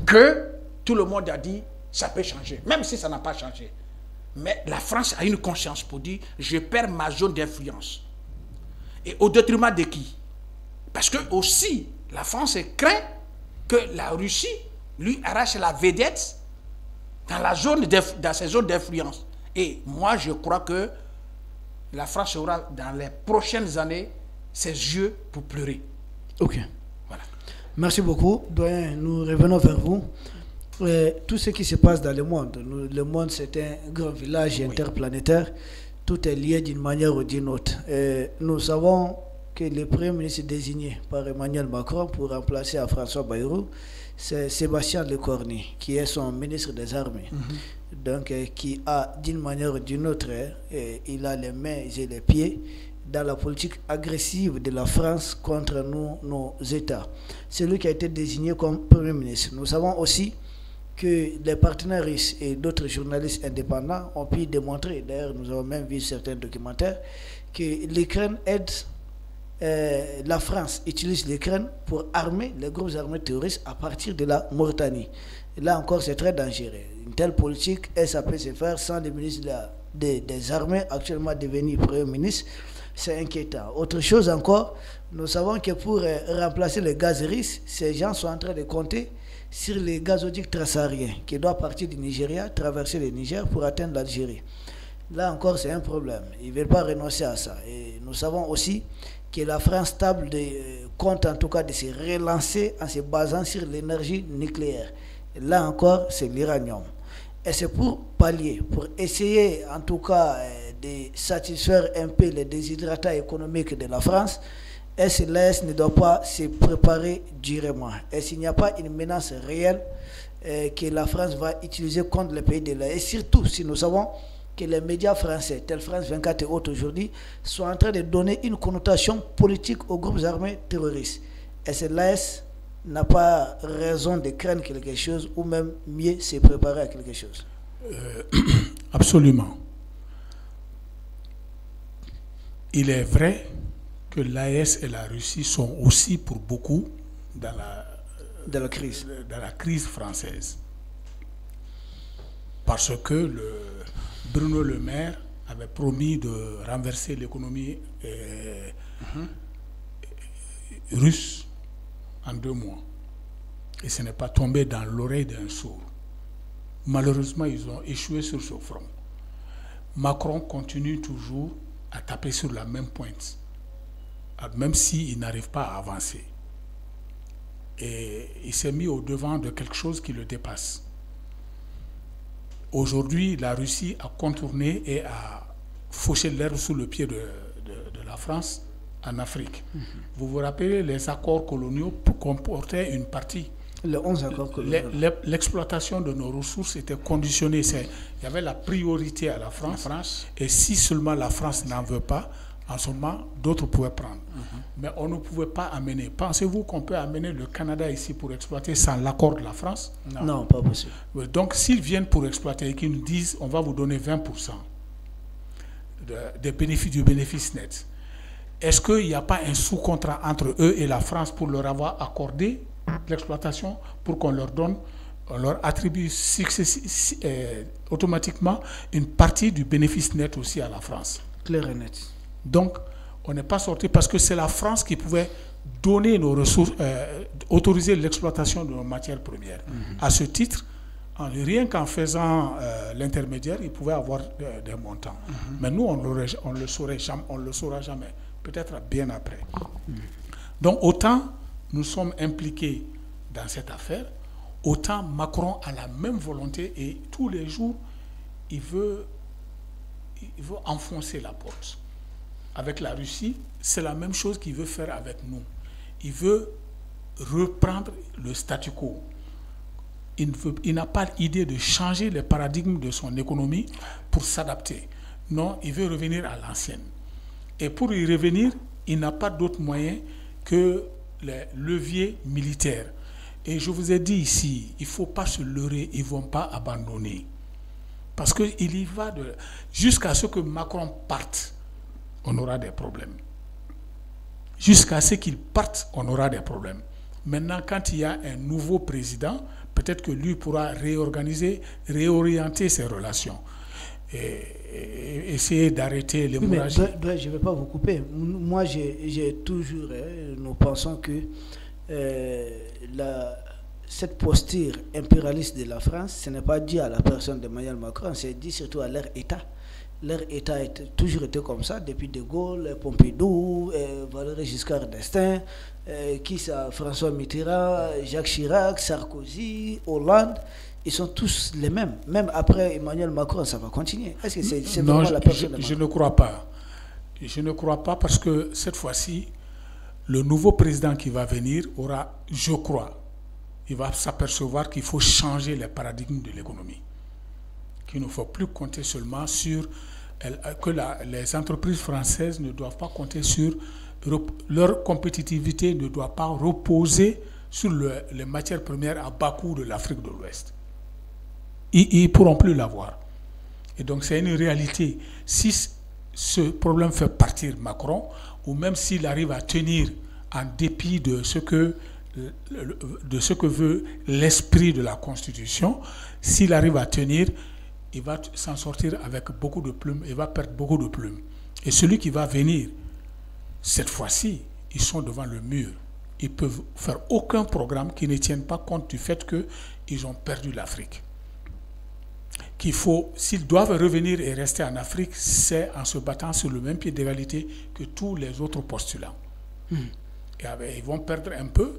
que tout le monde a dit ça peut changer, même si ça n'a pas changé. Mais la France a une conscience pour dire je perds ma zone d'influence. Et au détriment de qui? Parce que aussi, la France craint que la Russie lui arrache la vedette dans ses zones d'influence. Et moi, je crois que la France aura, dans les prochaines années, ses yeux pour pleurer. Ok. Voilà. Merci beaucoup. Doyen, nous revenons vers vous. Tout ce qui se passe dans le monde, c'est un grand village interplanétaire. Tout est lié d'une manière ou d'une autre. Nous savons que le Premier ministre désigné par Emmanuel Macron pour remplacer à François Bayrou, c'est Sébastien Lecornu, qui est son ministre des Armées. Donc, qui a, d'une manière ou d'une autre, il a les mains et les pieds dans la politique agressive de la France contre nos États. C'est lui qui a été désigné comme Premier ministre. Nous savons aussi que les partenaires russes et d'autres journalistes indépendants ont pu démontrer, d'ailleurs nous avons même vu certains documentaires, que l'Ukraine aide, la France utilise l'Ukraine pour armer les groupes armés terroristes à partir de la Mauritanie. Et là encore, c'est très dangereux. Une telle politique, ça peut se faire sans le ministre des Armées, actuellement devenu Premier ministre. C'est inquiétant. Autre chose encore, nous savons que pour remplacer le gaz russe, ces gens sont en train de compter sur les gazoducs transsahariens qui doivent partir du Nigeria, traverser le Niger pour atteindre l'Algérie. Là encore, c'est un problème. Ils ne veulent pas renoncer à ça. Et nous savons aussi que la France compte en tout cas de se relancer en se basant sur l'énergie nucléaire. Et là encore, c'est l'uranium. Et c'est pour pallier, pour essayer en tout cas de satisfaire un peu les déshydratants économiques de la France. SLS ne doit pas se préparer durement. Et s'il n'y a pas une menace réelle que la France va utiliser contre les pays de l'Est, et surtout si nous savons que les médias français, tels France 24 et autres aujourd'hui, sont en train de donner une connotation politique aux groupes armés terroristes. SLS n'a pas raison de craindre quelque chose ou même mieux se préparer à quelque chose. Absolument. Il est vrai que l'AES et la Russie sont aussi pour beaucoup dans la crise française. Parce que Bruno Le Maire avait promis de renverser l'économie russe en 2 mois. Et ce n'est pas tombé dans l'oreille d'un sourd. Malheureusement, ils ont échoué sur ce front. Macron continue toujours à taper sur la même pointe, même s'il n'arrive pas à avancer. Et il s'est mis au devant de quelque chose qui le dépasse. Aujourd'hui, la Russie a contourné et a fauché l'herbe sous le pied de la France en Afrique. Vous vous rappelez, les accords coloniaux comportaient une partie. Les 11 accords coloniaux. L'exploitation de nos ressources était conditionnée. Il y avait la priorité à la France. Et si seulement la France n'en veut pas, En ce moment, d'autres pouvaient prendre. Mais on ne pouvait pas amener. Pensez-vous qu'on peut amener le Canada ici pour exploiter sans l'accord de la France? Non, pas possible. Donc, s'ils viennent pour exploiter et qu'ils nous disent on va vous donner 20% du bénéfice net, est-ce qu'il n'y a pas un sous-contrat entre eux et la France pour leur avoir accordé l'exploitation, pour qu'on leur donne, on leur attribue automatiquement une partie du bénéfice net aussi à la France? Clair et net. Donc, on n'est pas sorti parce que c'est la France qui pouvait donner nos ressources, autoriser l'exploitation de nos matières premières. À ce titre, rien qu'en faisant l'intermédiaire, ils pouvaient avoir des montants. Mais nous, on ne le saura jamais. Peut-être bien après. Donc, autant nous sommes impliqués dans cette affaire, autant Macron a la même volonté et tous les jours, il veut enfoncer la porte. Avec la Russie, c'est la même chose qu'il veut faire avec nous. Il veut reprendre le statu quo. Il n'a pas l'idée de changer les paradigmes de son économie pour s'adapter. Non, il veut revenir à l'ancienne. Et pour y revenir, il n'a pas d'autre moyen que les leviers militaires. Et je vous ai dit ici, il ne faut pas se leurrer, ils ne vont pas abandonner. Parce qu'il y va jusqu'à ce que Macron parte, on aura des problèmes. Jusqu'à ce qu'il parte, on aura des problèmes. Maintenant, quand il y a un nouveau président, peut-être que lui pourra réorienter ses relations et essayer d'arrêter l'hémorragie. Mais je ne vais pas vous couper. Moi, j'ai toujours, nous pensons que cette posture impérialiste de la France, ce n'est pas dû à la personne d'Emmanuel Macron, c'est dû surtout à leur État. Leur État a toujours été comme ça, depuis De Gaulle, Pompidou, Valéry Giscard d'Estaing, François Mitterrand, Jacques Chirac, Sarkozy, Hollande. Ils sont tous les mêmes. Même après Emmanuel Macron, ça va continuer. Est-ce que c'est vraiment la personne de Macron? Je ne crois pas. Je ne crois pas parce que cette fois-ci, le nouveau président qui va venir aura, je crois, il va s'apercevoir qu'il faut changer les paradigmes de l'économie. Qu'il ne faut plus compter seulement sur... que les entreprises françaises ne doivent pas compter sur... Leur compétitivité ne doit pas reposer sur les matières premières à bas coût de l'Afrique de l'Ouest. Ils ne pourront plus l'avoir. Et donc c'est une réalité. Si ce problème fait partir Macron, ou même s'il arrive à tenir en dépit de ce que veut l'esprit de la Constitution, s'il arrive à tenir, il va s'en sortir avec beaucoup de plumes, il va perdre beaucoup de plumes. Et celui qui va venir, cette fois-ci, ils sont devant le mur. Ils ne peuvent faire aucun programme qui ne tienne pas compte du fait qu'ils ont perdu l'Afrique. S'ils doivent revenir et rester en Afrique, c'est en se battant sur le même pied d'égalité que tous les autres postulants. Et ils vont perdre un peu,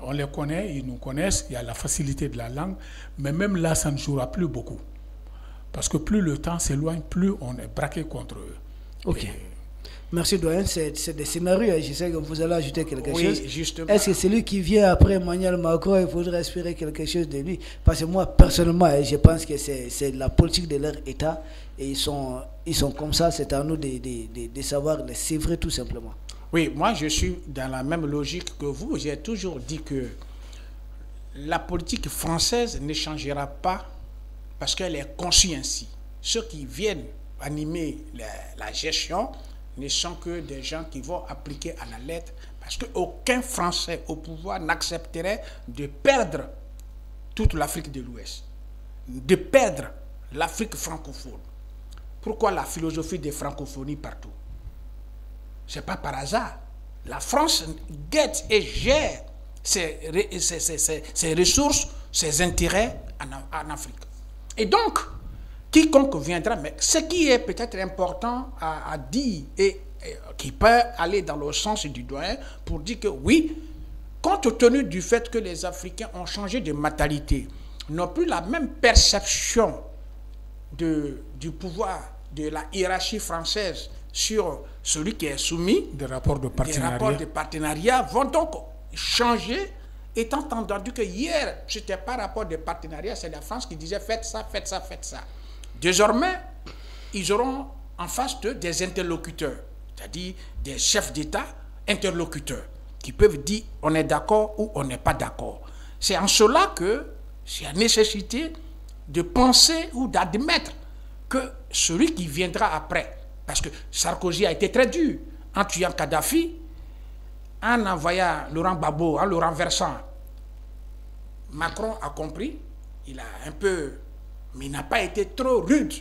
on les connaît, ils nous connaissent, il y a la facilité de la langue, mais même là, ça ne jouera plus beaucoup. Parce que plus le temps s'éloigne, plus on est braqué contre eux. Ok. Merci, doyen. C'est des scénarios. Je sais que vous allez ajouter quelque chose. Justement. Est-ce que celui qui vient après Emmanuel Macron, il faudrait espérer quelque chose de lui? Parce que moi, personnellement, je pense que c'est la politique de leur État. Et ils sont comme ça. C'est à nous de savoir les sévrer tout simplement. Oui, moi, je suis dans la même logique que vous. J'ai toujours dit que la politique française ne changera pas parce qu'elle est conçue ainsi. Ceux qui viennent animer la gestion ne sont que des gens qui vont appliquer à la lettre, parce qu'aucun Français au pouvoir n'accepterait de perdre toute l'Afrique de l'Ouest, de perdre l'Afrique francophone. Pourquoi la philosophie de francophonie partout? Ce n'est pas par hasard. La France guette et gère ses ressources, ses intérêts en Afrique. Et donc, quiconque viendra, mais ce qui est peut-être important à dire et qui peut aller dans le sens du doyen pour dire que oui, compte tenu du fait que les Africains ont changé de mentalité, n'ont plus la même perception du pouvoir, de la hiérarchie française sur celui qui est soumis, des rapports de partenariat vont donc changer, étant entendu que hier, ce n'était pas rapport de partenariat, c'est la France qui disait faites ça, faites ça, faites ça. Désormais, ils auront en face d'eux des interlocuteurs c'est-à-dire des chefs d'État interlocuteurs qui peuvent dire on est d'accord ou on n'est pas d'accord. C'est en cela que c'est la nécessité de penser ou d'admettre que celui qui viendra après, parce que Sarkozy a été très dur en tuant Kadhafi, en envoyant Laurent Gbagbo, en le renversant. Macron a compris, il a un peu, mais il n'a pas été trop rude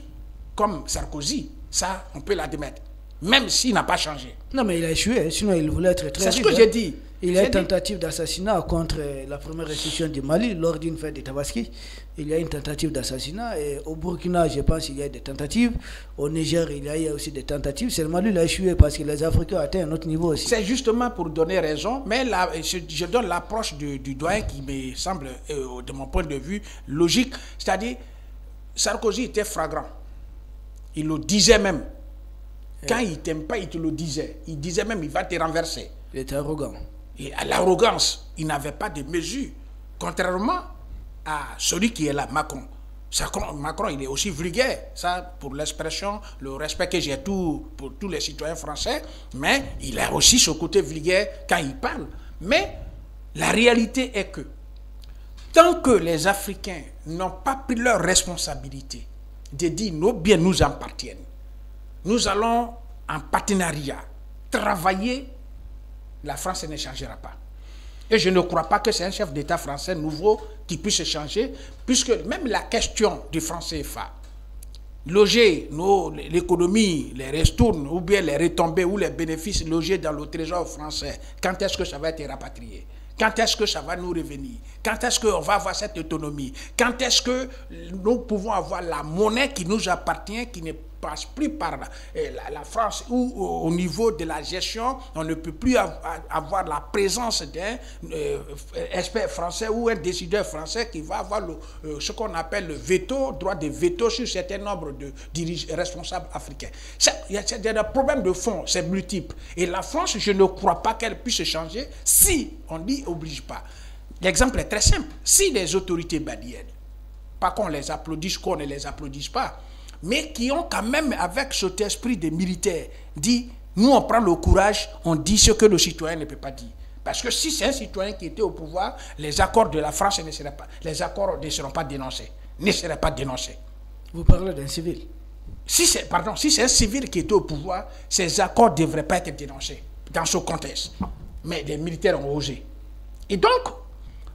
comme Sarkozy. Ça, on peut l'admettre, même s'il n'a pas changé. Non, mais il a échoué, sinon il voulait être très rude. C'est ce que j'ai dit. Il y a une tentative d'assassinat contre la première institution du Mali lors d'une fête de Tabaski. Il y a une tentative d'assassinat. Et au Burkina, je pense qu'il y a des tentatives. Au Niger, il y a aussi des tentatives. Seulement lui, il a échoué parce que les Africains ont atteint un autre niveau aussi. C'est justement pour donner raison, mais là, je donne l'approche du doyen qui me semble, de mon point de vue, logique. C'est-à-dire, Sarkozy était flagrant. Il le disait même. Quand il ne t'aime pas, il te le disait. Il disait même, il va te renverser. Il était arrogant. Et à l'arrogance, il n'avait pas de mesure. Contrairement à celui qui est là, Macron. Macron, il est aussi vulgaire. Ça, pour l'expression, le respect que j'ai pour tous les citoyens français, mais il a aussi ce côté vulgaire quand il parle. Mais la réalité est que tant que les Africains n'ont pas pris leur responsabilité de dire nos biens nous appartiennent, nous allons en partenariat travailler. La France ne changera pas. Et je ne crois pas que c'est un chef d'État français nouveau qui puisse changer, puisque même la question du franc CFA, loger l'économie, les restournes, ou bien les retombées ou les bénéfices logés dans le trésor français, quand est-ce que ça va être rapatrié? Quand est-ce que ça va nous revenir? Quand est-ce qu'on va avoir cette autonomie? Quand est-ce que nous pouvons avoir la monnaie qui nous appartient, qui ne passe plus par la France, ou au niveau de la gestion, on ne peut plus avoir la présence d'un expert français ou un décideur français qui va avoir ce qu'on appelle le veto, droit de veto sur un certain nombre de responsables africains. Il y a des problèmes de fond, c'est multiple. Et la France, je ne crois pas qu'elle puisse changer si on n'y oblige pas. L'exemple est très simple. Si les autorités maliennes, pas qu'on les applaudisse, qu'on ne les applaudisse pas, mais qui ont quand même, avec cet esprit de militaire, dit, nous on prend le courage, on dit ce que le citoyen ne peut pas dire. Parce que si c'est un citoyen qui était au pouvoir, les accords de la France ne seraient pas, les accords ne seront pas dénoncés, ne seraient pas dénoncés. Vous parlez d'un civil? Si c'est un civil qui était au pouvoir, ces accords ne devraient pas être dénoncés dans ce contexte. Mais les militaires ont osé. Et donc,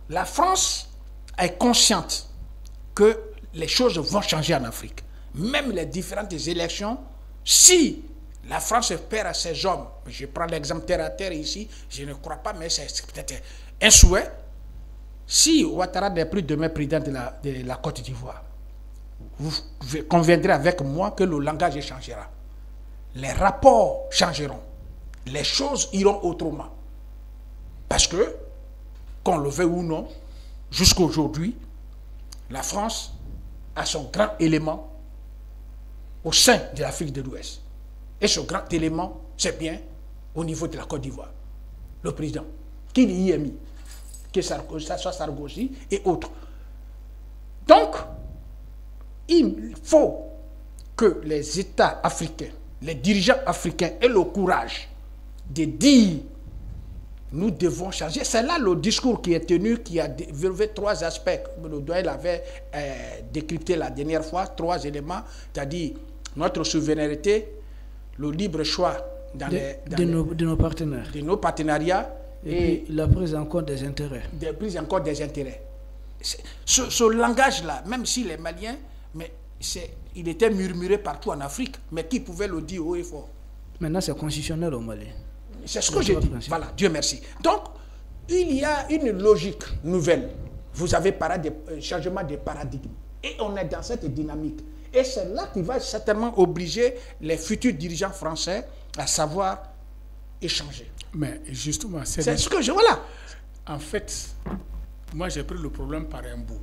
la France est consciente que les choses vont changer en Afrique. Même les différentes élections, si la France perd à ses hommes, je prends l'exemple terre à terre ici, je ne crois pas, mais c'est peut-être un souhait. Si Ouattara n'est plus demain président de la Côte d'Ivoire, vous conviendrez avec moi que le langage changera. Les rapports changeront. Les choses iront autrement. Parce que, qu'on le veuille ou non, jusqu'à aujourd'hui, la France a son grand élément au sein de l'Afrique de l'Ouest. Et ce grand élément, c'est bien au niveau de la Côte d'Ivoire. Le président, qu'il y ait mis, que ça soit Sarkozy et autres. Donc, il faut que les États africains, les dirigeants africains aient le courage de dire nous devons changer. C'est là le discours qui est tenu, qui a développé trois aspects. Le doyen l'avait décrypté la dernière fois, trois éléments, c'est-à-dire notre souveraineté, le libre choix de nos partenaires. De nos partenariats et la prise en compte des intérêts. La prise en compte des intérêts. Ce langage-là, même si les Maliens, mais il était murmuré partout en Afrique, mais qui pouvait le dire haut et fort? Maintenant, c'est constitutionnel au Mali. C'est ce que j'ai dit. Voilà, Dieu merci. Donc, il y a une logique nouvelle. Vous avez parlé de changement de paradigme. Et on est dans cette dynamique. Et c'est là qui va certainement obliger les futurs dirigeants français à savoir échanger. Mais justement, c'est ce que je... Voilà. En fait, moi j'ai pris le problème par un bout.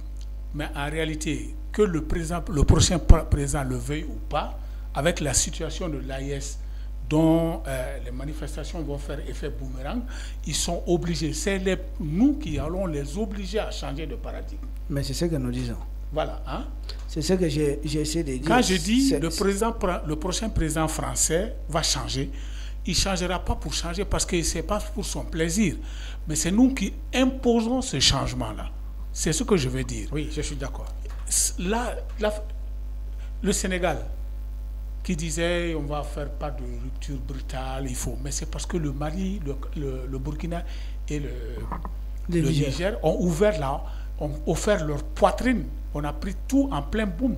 Mais en réalité, que le prochain président le veuille ou pas, avec la situation de l'AES, dont les manifestations vont faire effet boomerang, ils sont obligés. C'est nous qui allons les obliger à changer de paradigme. Mais c'est ce que nous disons. Voilà. Hein? C'est ce que j'ai essayé de dire. Quand je dis le prochain président français va changer, il ne changera pas pour changer parce que ce n'est pas pour son plaisir. Mais c'est nous qui imposons ce changement-là. C'est ce que je veux dire. Oui, je suis d'accord. Là, le Sénégal, qui disait on va faire pas de rupture brutale, il faut. Mais c'est parce que le Mali, le Burkina et le Niger ont ouvert là, ont offert leur poitrine. On a pris tout en plein boom.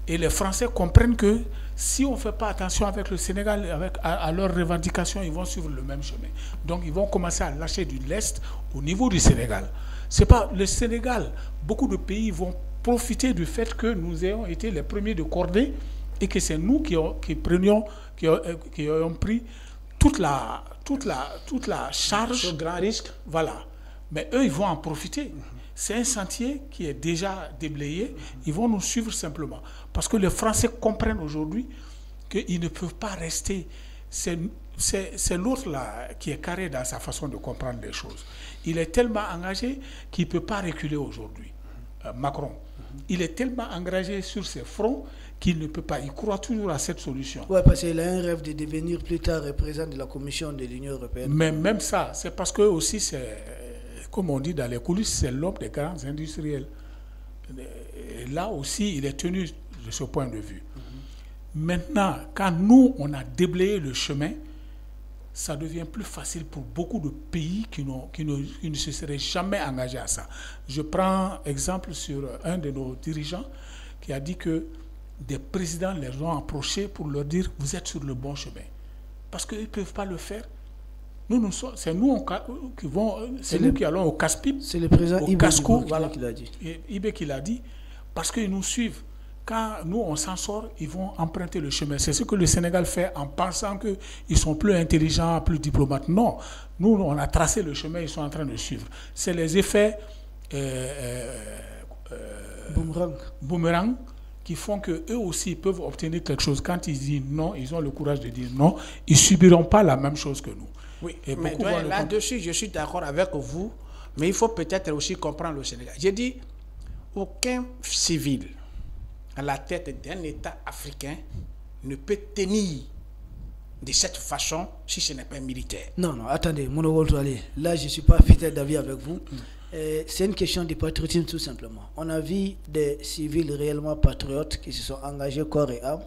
Et les Français comprennent que si on ne fait pas attention avec le Sénégal, à leurs revendications, ils vont suivre le même chemin. Donc ils vont commencer à lâcher du lest au niveau du Sénégal. C'est pas le Sénégal. Beaucoup de pays vont profiter du fait que nous ayons été les premiers de cordée et que c'est nous qui avons pris toute la charge. Ce grand risque. Voilà. Mais eux, ils vont en profiter. C'est un sentier qui est déjà déblayé. Ils vont nous suivre simplement. Parce que les Français comprennent aujourd'hui qu'ils ne peuvent pas rester. C'est l'autre là qui est carré dans sa façon de comprendre les choses. Il est tellement engagé qu'il ne peut pas reculer aujourd'hui. Macron. Il est tellement engagé sur ses fronts qu'il ne peut pas. Il croit toujours à cette solution. Oui, parce qu'il a un rêve de devenir plus tard président de la Commission de l'Union européenne. Mais même ça, c'est parce que aussi, comme on dit dans les coulisses, c'est l'homme des grands industriels. Et là aussi, il est tenu de ce point de vue. Maintenant, quand nous, on a déblayé le chemin, ça devient plus facile pour beaucoup de pays qui ne se seraient jamais engagés à ça. Je prends exemple sur un de nos dirigeants qui a dit que des présidents les ont approchés pour leur dire « vous êtes sur le bon chemin ». Parce qu'ils ne peuvent pas le faire. C'est nous qui allons au casse-pipe, c'est le président au casco, voilà, qui l'a dit. Ibé qui l'a dit, parce qu'ils nous suivent. Quand nous, on s'en sort, ils vont emprunter le chemin. C'est ce que le Sénégal fait en pensant qu'ils sont plus intelligents, plus diplomates. Non, nous, on a tracé le chemin, ils sont en train de suivre. C'est les effets boomerang qui font qu'eux aussi peuvent obtenir quelque chose. Quand ils disent non, ils ont le courage de dire non, ils ne subiront pas la même chose que nous. Oui, mais là-dessus, je suis d'accord avec vous, mais il faut peut-être aussi comprendre le Sénégal. J'ai dit, aucun civil à la tête d'un État africain ne peut tenir de cette façon si ce n'est pas militaire. Non, attendez, là je ne suis pas peut-être d'avis avec vous. C'est une question de patriotisme tout simplement. On a vu des civils réellement patriotes qui se sont engagés corps et âme,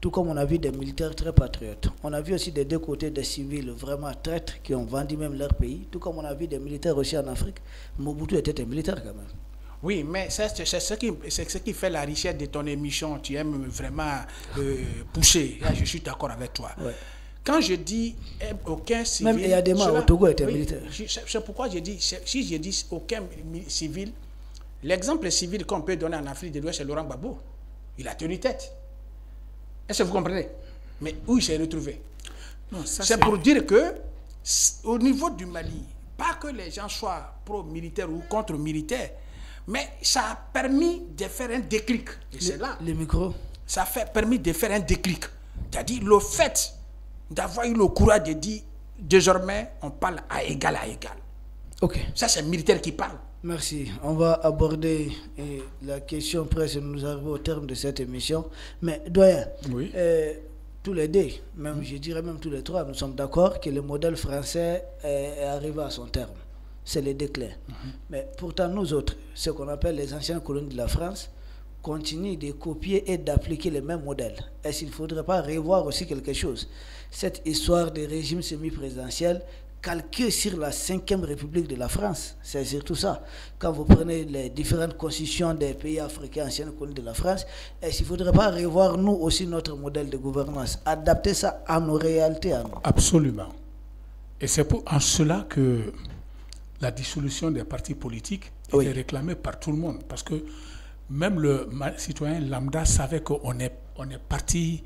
tout comme on a vu des militaires très patriotes. On a vu aussi des deux côtés des civils vraiment traîtres qui ont vendu même leur pays, tout comme on a vu des militaires aussi en Afrique. Mobutu était un militaire quand même. Oui, mais c'est ce qui fait la richesse de ton émission. Tu aimes vraiment pousser. Là, je suis d'accord avec toi. Ouais. Quand je dis aucun civil... Même Eyadema au Togo était militaire. C'est pourquoi je dis, si je dis aucun civil, l'exemple civil qu'on peut donner en Afrique de l'Ouest, c'est Laurent Gbagbo. Il a tenu tête. Est-ce que vous comprenez? Mais où il s'est retrouvé? C'est pour dire que, au niveau du Mali, pas que les gens soient pro-militaires ou contre-militaires, mais ça a permis de faire un déclic. Et c'est là. Les micros. Ça a permis de faire un déclic. C'est-à-dire le fait d'avoir eu le courage de dire désormais on parle à égal à égal. Ok. Ça c'est un militaire qui parle. Merci. On va aborder la question presque, nous arrivons au terme de cette émission. Mais doyen, oui. Tous les deux, même je dirais même tous les trois, nous sommes d'accord que le modèle français est arrivé à son terme. C'est le déclin. Mais pourtant, nous autres, ce qu'on appelle les anciennes colonies de la France, continuent de copier et d'appliquer les mêmes modèles. Est-ce qu'il ne faudrait pas revoir aussi quelque chose? Cette histoire de régime semi-présidentiel calqué sur la 5e République de la France, c'est surtout ça. Quand vous prenez les différentes constitutions des pays africains, anciennes colonies de la France, est-ce qu'il ne faudrait pas revoir nous aussi notre modèle de gouvernance, adapter ça à nos réalités à nous? Absolument. Et c'est en cela que la dissolution des partis politiques était réclamée par tout le monde. Parce que même le citoyen lambda savait qu'on est parti,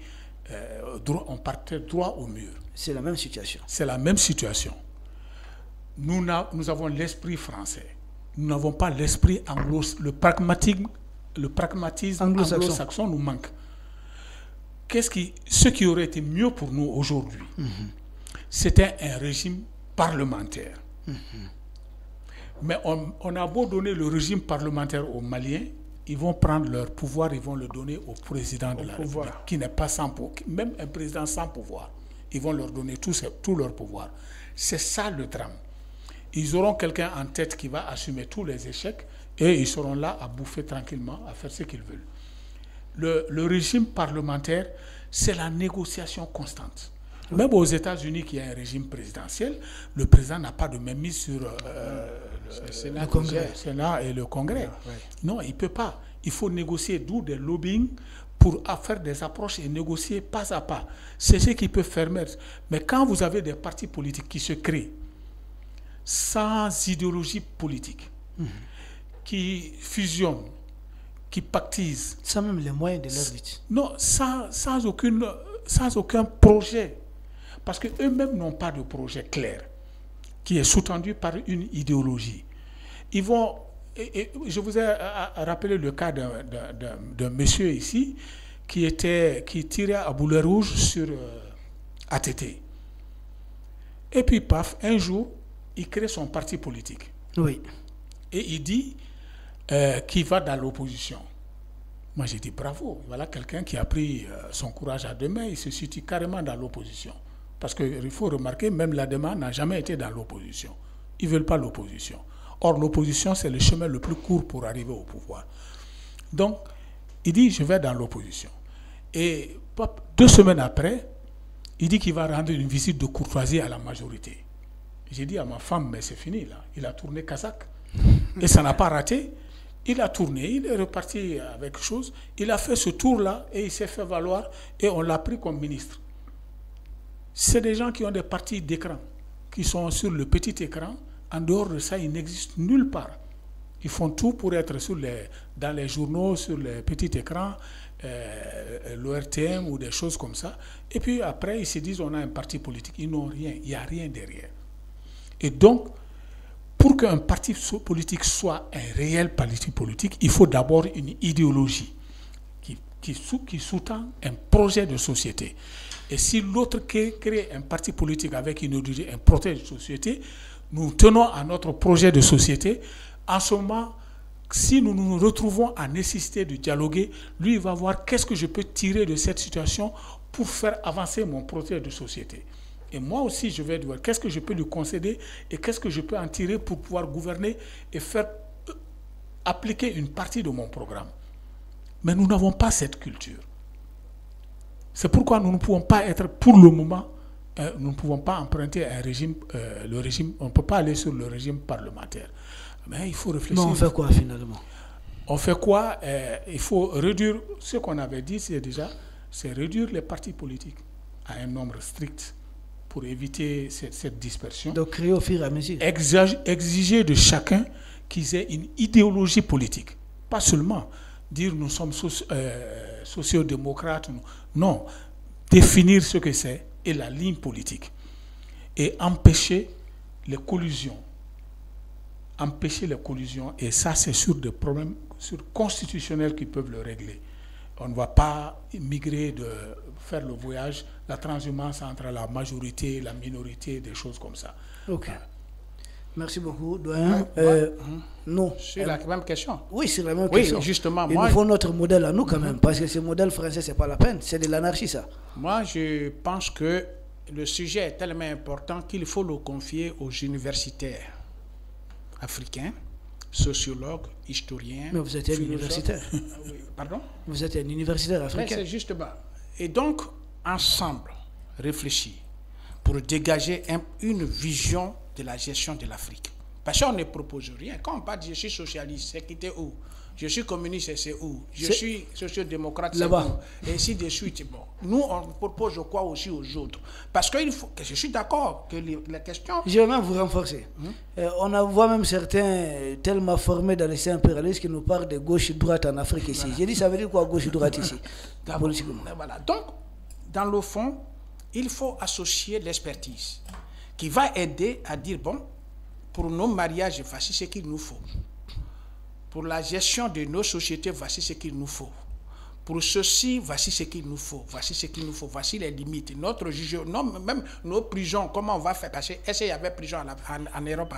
on partait droit au mur. C'est la même situation. C'est la même situation. Nous avons l'esprit français. Nous n'avons pas l'esprit le pragmatisme anglo-saxon nous manque. Ce qui aurait été mieux pour nous aujourd'hui, c'était un régime parlementaire. Mais on a beau donner le régime parlementaire aux Maliens, ils vont prendre leur pouvoir, ils vont le donner au président de la République, qui n'est pas sans pouvoir. Même un président sans pouvoir, ils vont leur donner tout leur pouvoir. C'est ça le drame. Ils auront quelqu'un en tête qui va assumer tous les échecs et ils seront là à bouffer tranquillement, à faire ce qu'ils veulent. Le régime parlementaire, c'est la négociation constante. Même aux États-Unis, qui a un régime présidentiel, le président n'a pas de mainmise sur le Sénat et le Congrès. Ouais. Non, il ne peut pas. Il faut négocier, d'où des lobbying pour faire des approches et négocier pas à pas. C'est ce qui peut faire mettre. Mais quand vous avez des partis politiques qui se créent sans idéologie politique, qui fusionnent, qui pactisent. Sans même les moyens de leur vie. Non, sans aucun projet. Parce qu'eux-mêmes n'ont pas de projet clair, qui est sous-tendu par une idéologie. Ils vont... je vous ai rappelé le cas d'un monsieur ici qui tirait à boulet rouge sur ATT. Et puis, paf, un jour, il crée son parti politique. Oui. Et il dit qu'il va dans l'opposition. Moi, j'ai dit bravo. Voilà quelqu'un qui a pris son courage à deux mains. Il se situe carrément dans l'opposition. Parce qu'il faut remarquer, même l'ADEMA n'a jamais été dans l'opposition. Ils ne veulent pas l'opposition. Or, l'opposition, c'est le chemin le plus court pour arriver au pouvoir. Donc, il dit, je vais dans l'opposition. Et 2 semaines après, il dit qu'il va rendre une visite de courtoisie à la majorité. J'ai dit à ma femme, mais c'est fini, là. Il a tourné Kazakh. Et ça n'a pas raté. Il a tourné, il est reparti avec chose. Il a fait ce tour-là et il s'est fait valoir et on l'a pris comme ministre. C'est des gens qui ont des parties d'écran, qui sont sur le petit écran. En dehors de ça, ils n'existent nulle part. Ils font tout pour être dans les journaux, sur les petits écrans, l'ORTM ou des choses comme ça. Et puis après, ils se disent on a un parti politique. Ils n'ont rien, il n'y a rien derrière. Et donc, pour qu'un parti politique soit un réel parti politique, il faut d'abord une idéologie qui sous-tend un projet de société. Et si l'autre crée un parti politique avec une idéologie, un projet de société, nous tenons à notre projet de société. En ce moment, si nous nous retrouvons à nécessité de dialoguer, lui, il va voir qu'est-ce que je peux tirer de cette situation pour faire avancer mon projet de société. Et moi aussi, je vais voir qu'est-ce que je peux lui concéder et qu'est-ce que je peux en tirer pour pouvoir gouverner et faire appliquer une partie de mon programme. Mais nous n'avons pas cette culture. C'est pourquoi nous ne pouvons pas être, pour le moment, nous ne pouvons pas emprunter un régime, le régime, on ne peut pas aller sur le régime parlementaire. Mais il faut réfléchir. Mais on fait quoi finalement? On fait quoi? Il faut réduire, ce qu'on avait dit, c'est réduire les partis politiques à un nombre strict pour éviter cette dispersion. Donc créer au fur et à mesure. Exiger de chacun qu'ils aient une idéologie politique. Pas seulement dire nous sommes sociodémocrates. Non, définir ce que c'est et la ligne politique. Et empêcher les collusions. Et ça, c'est sur des problèmes constitutionnels qui peuvent le régler. On ne va pas migrer faire le voyage, la transhumance entre la majorité et la minorité, des choses comme ça. Ok. Merci beaucoup, doyen. Non. C'est la même question. Oui, c'est la même question. Oui, justement. Il nous faut notre modèle à nous quand même, parce que ce modèle français, c'est pas la peine, c'est de l'anarchie, ça. Moi, je pense que le sujet est tellement important qu'il faut le confier aux universitaires africains, sociologues, historiens. Mais vous êtes un universitaire. Oui, pardon? Vous êtes un universitaire africain. Mais c'est justement. Et donc, ensemble, réfléchir pour dégager une vision de la gestion de l'Afrique. Parce qu'on ne propose rien. Quand on parle de je suis socialiste, c'est quitter où? Je suis communiste, c'est où? Je suis sociodémocrate, c'est où? Et ainsi de suite. Bon. Nous, on propose quoi aussi aux autres? Parce qu'il faut que je suis d'accord que les questions... Je vais même vous renforcer. On voit même certains tellement formés dans les systèmes impérialistes qui nous parlent de gauche-droite en Afrique ici. Voilà. J'ai dit, ça veut dire quoi gauche-droite ici? Voilà. Donc, dans le fond, il faut associer l'expertise qui va aider à dire, bon, pour nos mariages, voici ce qu'il nous faut. Pour la gestion de nos sociétés, voici ce qu'il nous faut. Pour ceci, voici ce qu'il nous faut. Voici ce qu'il nous faut. Voici les limites. Notre jugement, même nos prisons, comment on va faire? Parce que est-ce qu'il y avait prison en Europe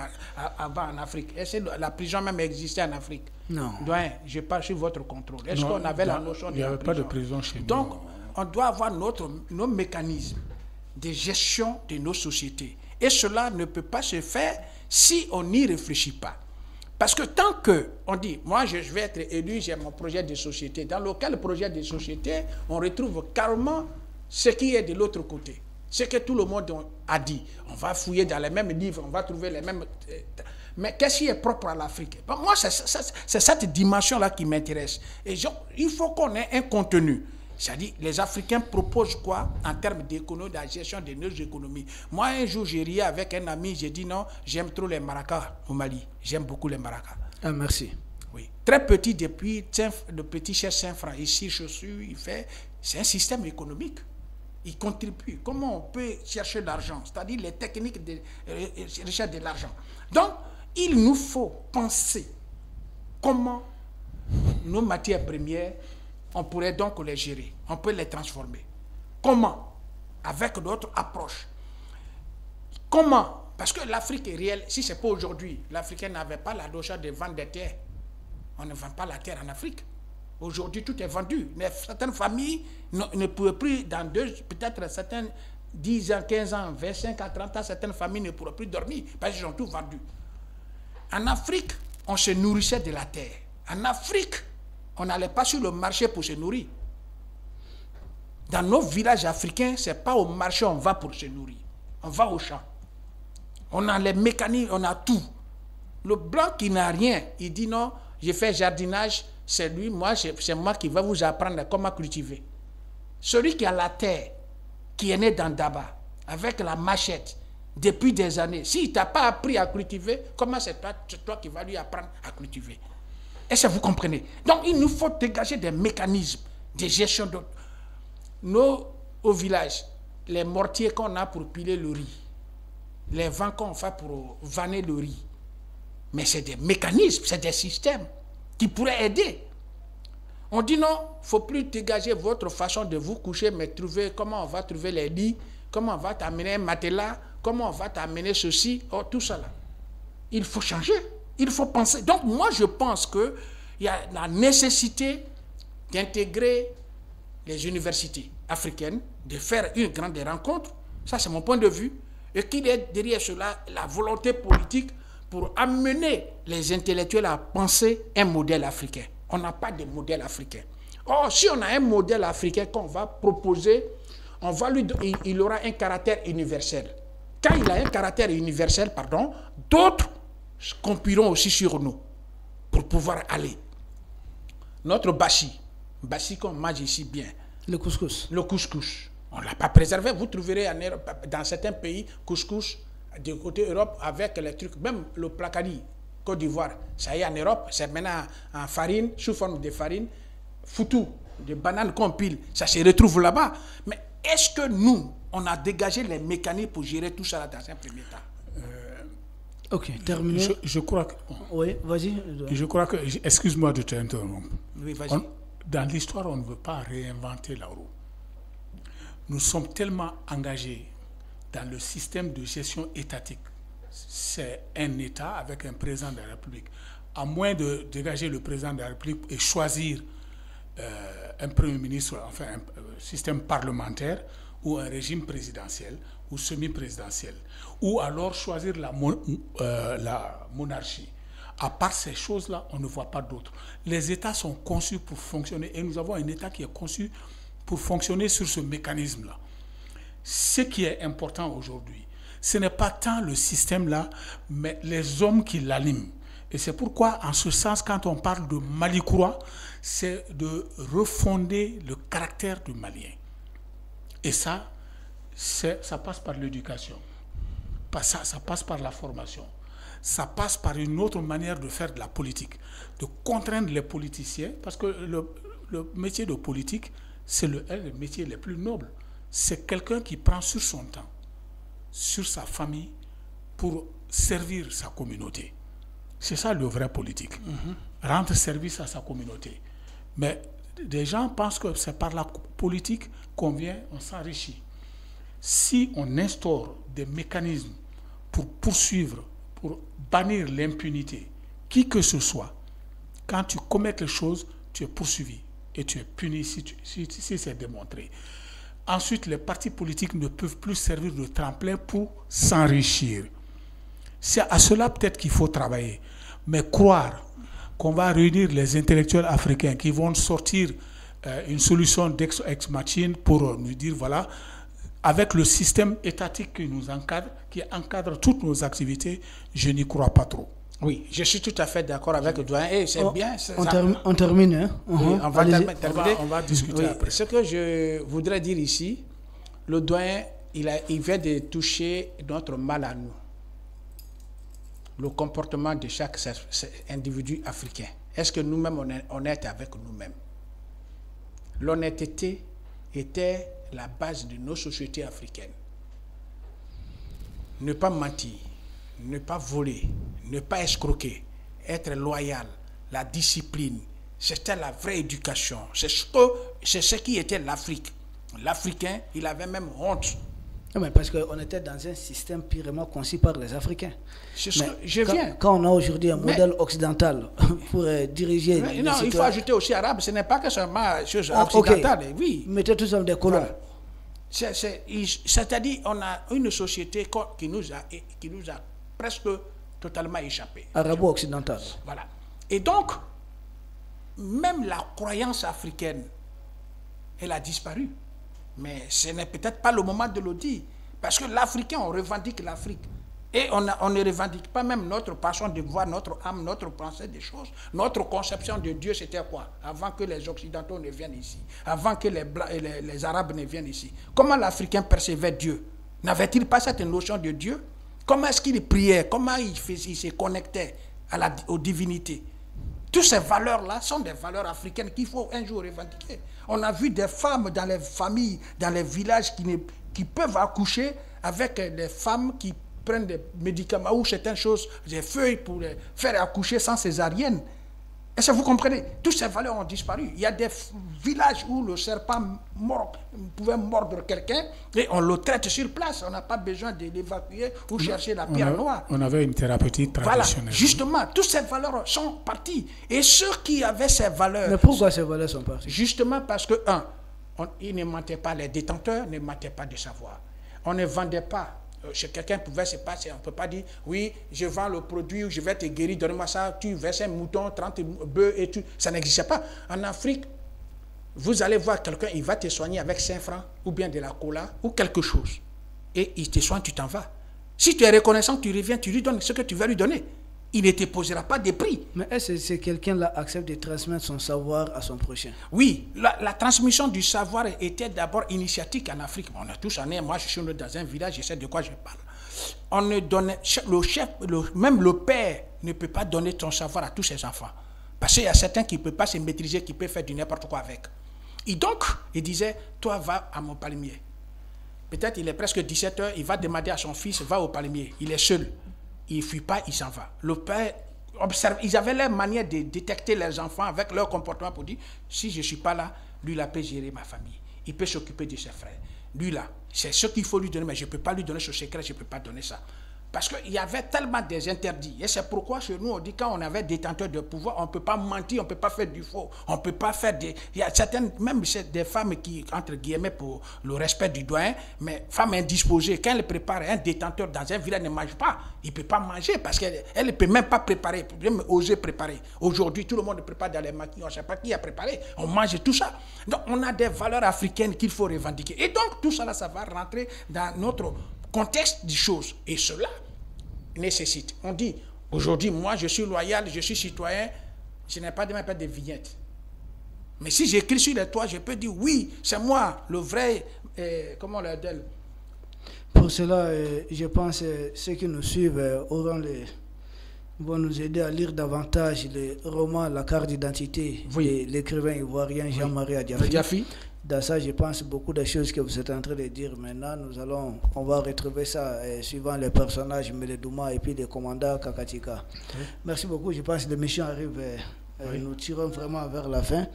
avant en Afrique? Est-ce que la prison même existait en Afrique? Non. Doyen, je passe sur votre contrôle. Est-ce qu'on avait la notion de la prison? Il n'y avait pas de prison chez nous. Donc, on doit avoir nos mécanismes de gestion de nos sociétés. Et cela ne peut pas se faire si on n'y réfléchit pas. Parce que tant qu'on dit, moi je vais être élu, j'ai mon projet de société, dans lequel projet de société, on retrouve carrément ce qui est de l'autre côté. Ce que tout le monde a dit. On va fouiller dans les mêmes livres, on va trouver les mêmes... Mais qu'est-ce qui est propre à l'Afrique? Moi, c'est cette dimension-là qui m'intéresse. Et il faut qu'on ait un contenu. C'est-à-dire, les Africains proposent quoi en termes d'économie, de la gestion de nos économies. Moi, un jour, j'ai ri avec un ami, j'ai dit non, j'aime trop les maracas au Mali. J'aime beaucoup les maracas. Ah, merci. Oui. Très petit, depuis le petit chef 5 francs, ici, chaussures, c'est un système économique. Il contribue. Comment on peut chercher l'argent? C'est-à-dire les techniques de recherche de l'argent. Donc, il nous faut penser comment nos matières premières, on pourrait donc les gérer, on peut les transformer. Comment? Avec d'autres approches. Comment? Parce que l'Afrique est réelle. Si ce n'est pas aujourd'hui, l'Africain n'avait pas la notion de vendre des terres. On ne vend pas la terre en Afrique. Aujourd'hui, tout est vendu. Mais certaines familles ne pourraient plus, dans peut-être certaines 10 ans, 15 ans, 25 ans, 30 ans, certaines familles ne pourraient plus dormir parce qu'ils ont tout vendu. En Afrique, on se nourrissait de la terre. En Afrique, on n'allait pas sur le marché pour se nourrir. Dans nos villages africains, ce n'est pas au marché on va pour se nourrir. On va au champ. On a les mécanismes, on a tout. Le blanc qui n'a rien, il dit non, j'ai fait jardinage, c'est lui, c'est moi qui vais vous apprendre comment cultiver. Celui qui a la terre, qui est né dans Daba, avec la machette, depuis des années, s'il ne t'a pas appris à cultiver, comment c'est toi qui vas lui apprendre à cultiver? Est-ce que vous comprenez? Donc, il nous faut dégager des mécanismes de gestion au village, les mortiers qu'on a pour piler le riz, les vents qu'on fait pour vanner le riz. Mais c'est des mécanismes, c'est des systèmes qui pourraient aider. On dit non, il ne faut plus dégager votre façon de vous coucher, mais trouver comment on va trouver les lits, comment on va t'amener un matelas, comment on va t'amener ceci, tout ça là. Il faut changer, il faut penser. Donc moi je pense qu'il y a la nécessité d'intégrer les universités africaines, de faire une grande rencontre, ça c'est mon point de vue, et qu'il y ait derrière cela la volonté politique pour amener les intellectuels à penser un modèle africain. On n'a pas de modèle africain. Or, si on a un modèle africain qu'on va proposer, il aura un caractère universel. Quand il a un caractère universel, d'autres compieront aussi sur nous pour pouvoir aller. Notre bachi qu'on mange ici bien. Le couscous. Le couscous. On ne l'a pas préservé. Vous trouverez dans certains pays couscous du côté Europe avec les trucs, même le placadi, Côte d'Ivoire, ça y est en Europe, c'est maintenant en farine, sous forme de farine, foutu, de bananes qu'on pile, ça se retrouve là-bas. Mais est-ce que nous, on a dégagé les mécanismes pour gérer tout ça dans un premier temps? Ok, terminé. Je crois que... Oui, vas-y. Je crois que... Excuse-moi de t'interrompre. Oui, vas-y. Dans l'histoire, on ne veut pas réinventer la roue. Nous sommes tellement engagés dans le système de gestion étatique. C'est un État avec un président de la République. À moins de dégager le président de la République et choisir un Premier ministre, enfin un système parlementaire ou un régime présidentiel ou semi-présidentiel, ou alors choisir la monarchie. À part ces choses-là, on ne voit pas d'autres. Les États sont conçus pour fonctionner et nous avons un État qui est conçu pour fonctionner sur ce mécanisme-là. Ce qui est important aujourd'hui, ce n'est pas tant le système-là, mais les hommes qui l'animent. Et c'est pourquoi, en ce sens, quand on parle de Mali-Croix, c'est de refonder le caractère du Malien. Et ça passe par l'éducation. Ça passe par la formation. Ça passe par une autre manière de faire de la politique, de contraindre les politiciens, parce que le métier de politique, c'est le métier le plus noble. C'est quelqu'un qui prend sur son temps, sur sa famille, pour servir sa communauté. C'est ça le vrai politique. Rendre service à sa communauté. Mais des gens pensent que c'est par la politique qu'on vient, on s'enrichit. Si on instaure des mécanismes pour poursuivre, pour bannir l'impunité, qui que ce soit, quand tu commets quelque chose, tu es poursuivi et tu es puni si c'est démontré. Ensuite, les partis politiques ne peuvent plus servir de tremplin pour s'enrichir. C'est à cela peut-être qu'il faut travailler. Mais croire qu'on va réunir les intellectuels africains qui vont sortir une solution d'ex machina pour nous dire, voilà, avec le système étatique qui nous encadre, qui encadre toutes nos activités, je n'y crois pas trop. Oui, je suis tout à fait d'accord avec le doyen. Et c'est bien. On termine. Hein? Oui, on va terminer. On va discuter après. Ce que je voudrais dire ici, le doyen, il vient de toucher notre mal à nous. Le comportement de chaque individu africain. Est-ce que nous-mêmes, on est honnêtes avec nous-mêmes? L'honnêteté était la base de nos sociétés africaines. Ne pas mentir, ne pas voler, ne pas escroquer, être loyal, la discipline, c'était la vraie éducation. C'est ce qui était l'Afrique. L'Africain, il avait même honte. Non, mais parce qu'on était dans un système purement conçu par les Africains. Quand on a aujourd'hui un modèle occidental pour diriger... Non, il faut ajouter aussi arabe, ce n'est pas que seulement chose occidentale. Okay. Oui. Mettez tous des colons. Voilà. C'est-à-dire on a une société qui nous a presque totalement échappé. Arabo-occidentale. Voilà. Et donc, même la croyance africaine, elle a disparu. Mais ce n'est peut-être pas le moment de le dire. Parce que l'Africain, on revendique l'Afrique. Et on ne revendique pas même notre passion de voir notre âme, notre pensée des choses. Notre conception de Dieu, c'était quoi? Avant que les Occidentaux ne viennent ici. Avant que les Arabes ne viennent ici. Comment l'Africain percevait Dieu? N'avait-il pas cette notion de Dieu? Comment est-ce qu'il priait? Comment il se connectait aux divinités? Toutes ces valeurs-là sont des valeurs africaines qu'il faut un jour revendiquer. On a vu des femmes dans les familles, dans les villages qui peuvent accoucher avec des femmes qui prennent des médicaments ou certaines choses, des feuilles pour les faire accoucher sans césarienne. Est-ce que vous comprenez? Toutes ces valeurs ont disparu. Il y a des villages où le serpent pouvait mordre quelqu'un et on le traite sur place. On n'a pas besoin de l'évacuer ou chercher la pierre noire. On avait une thérapeutique traditionnelle. Voilà, justement, toutes ces valeurs sont parties. Et ceux qui avaient ces valeurs... Mais pourquoi ces valeurs sont parties? Justement parce que, ils ne mentaient pas, les détenteurs ne mentaient pas de savoir. On ne vendait pas. Chez quelqu'un pouvait se passer, on ne peut pas dire, oui, je vends le produit, je vais te guérir, donne-moi ça, tu verses un mouton, 30 bœufs et tout. Ça n'existait pas. En Afrique, vous allez voir quelqu'un, il va te soigner avec 5 francs, ou bien de la cola, ou quelque chose. Et il te soigne, tu t'en vas. Si tu es reconnaissant, tu reviens, tu lui donnes ce que tu vas lui donner. Il ne te posera pas de prix. Mais est-ce que quelqu'un accepte de transmettre son savoir à son prochain? Oui, la transmission du savoir était d'abord initiatique en Afrique. On a tous année, moi je suis dans un village, je sais de quoi je parle. On ne donnait, même le père ne peut pas donner son savoir à tous ses enfants. Parce qu'il y a certains qui ne peuvent pas se maîtriser, qui peuvent faire du n'importe quoi avec. Et donc, il disait, toi va à mon palmier. Peut-être il est presque 17h, il va demander à son fils, va au palmier. Il est seul. Il ne fuit pas, il s'en va. Le père observe. Ils avaient leur manière de détecter les enfants avec leur comportement pour dire, si je ne suis pas là, lui, il peut gérer ma famille. Il peut s'occuper de ses frères. Lui, là, c'est ce qu'il faut lui donner, mais je ne peux pas lui donner ce secret, je ne peux pas donner ça. Parce qu'il y avait tellement des interdits. Et c'est pourquoi chez nous, on dit quand on avait détenteur de pouvoir, on ne peut pas mentir, on ne peut pas faire du faux, on ne peut pas faire des... Il y a certaines, même des femmes qui, entre guillemets, pour le respect du doyen, mais femmes indisposées, quand elles préparent un détenteur dans un village, ne mange pas. Il ne peut pas manger parce qu'elle ne peut même pas préparer, même oser préparer. Aujourd'hui, tout le monde prépare dans les maquis, on ne sait pas qui a préparé, on mange tout ça. Donc, on a des valeurs africaines qu'il faut revendiquer. Et donc, tout ça, ça va rentrer dans notre contexte des choses. Et cela nécessite. On dit, aujourd'hui, moi, je suis loyal, je suis citoyen, je n'ai pas de même pas de vignette. Mais si j'écris sur les toits, je peux dire, oui, c'est moi, le vrai, comment on l'appelle? Pour cela, je pense que ceux qui nous suivent vont nous aider à lire davantage les romans La carte d'identité de l'écrivain ivoirien Jean-Marie Adiafi. Dans ça, je pense beaucoup des choses que vous êtes en train de dire maintenant. On va retrouver ça suivant les personnages Mélédouma et puis les commandants Kakatika. Oui. Merci beaucoup. Je pense que l'émission arrive. Nous tirons vraiment vers la fin.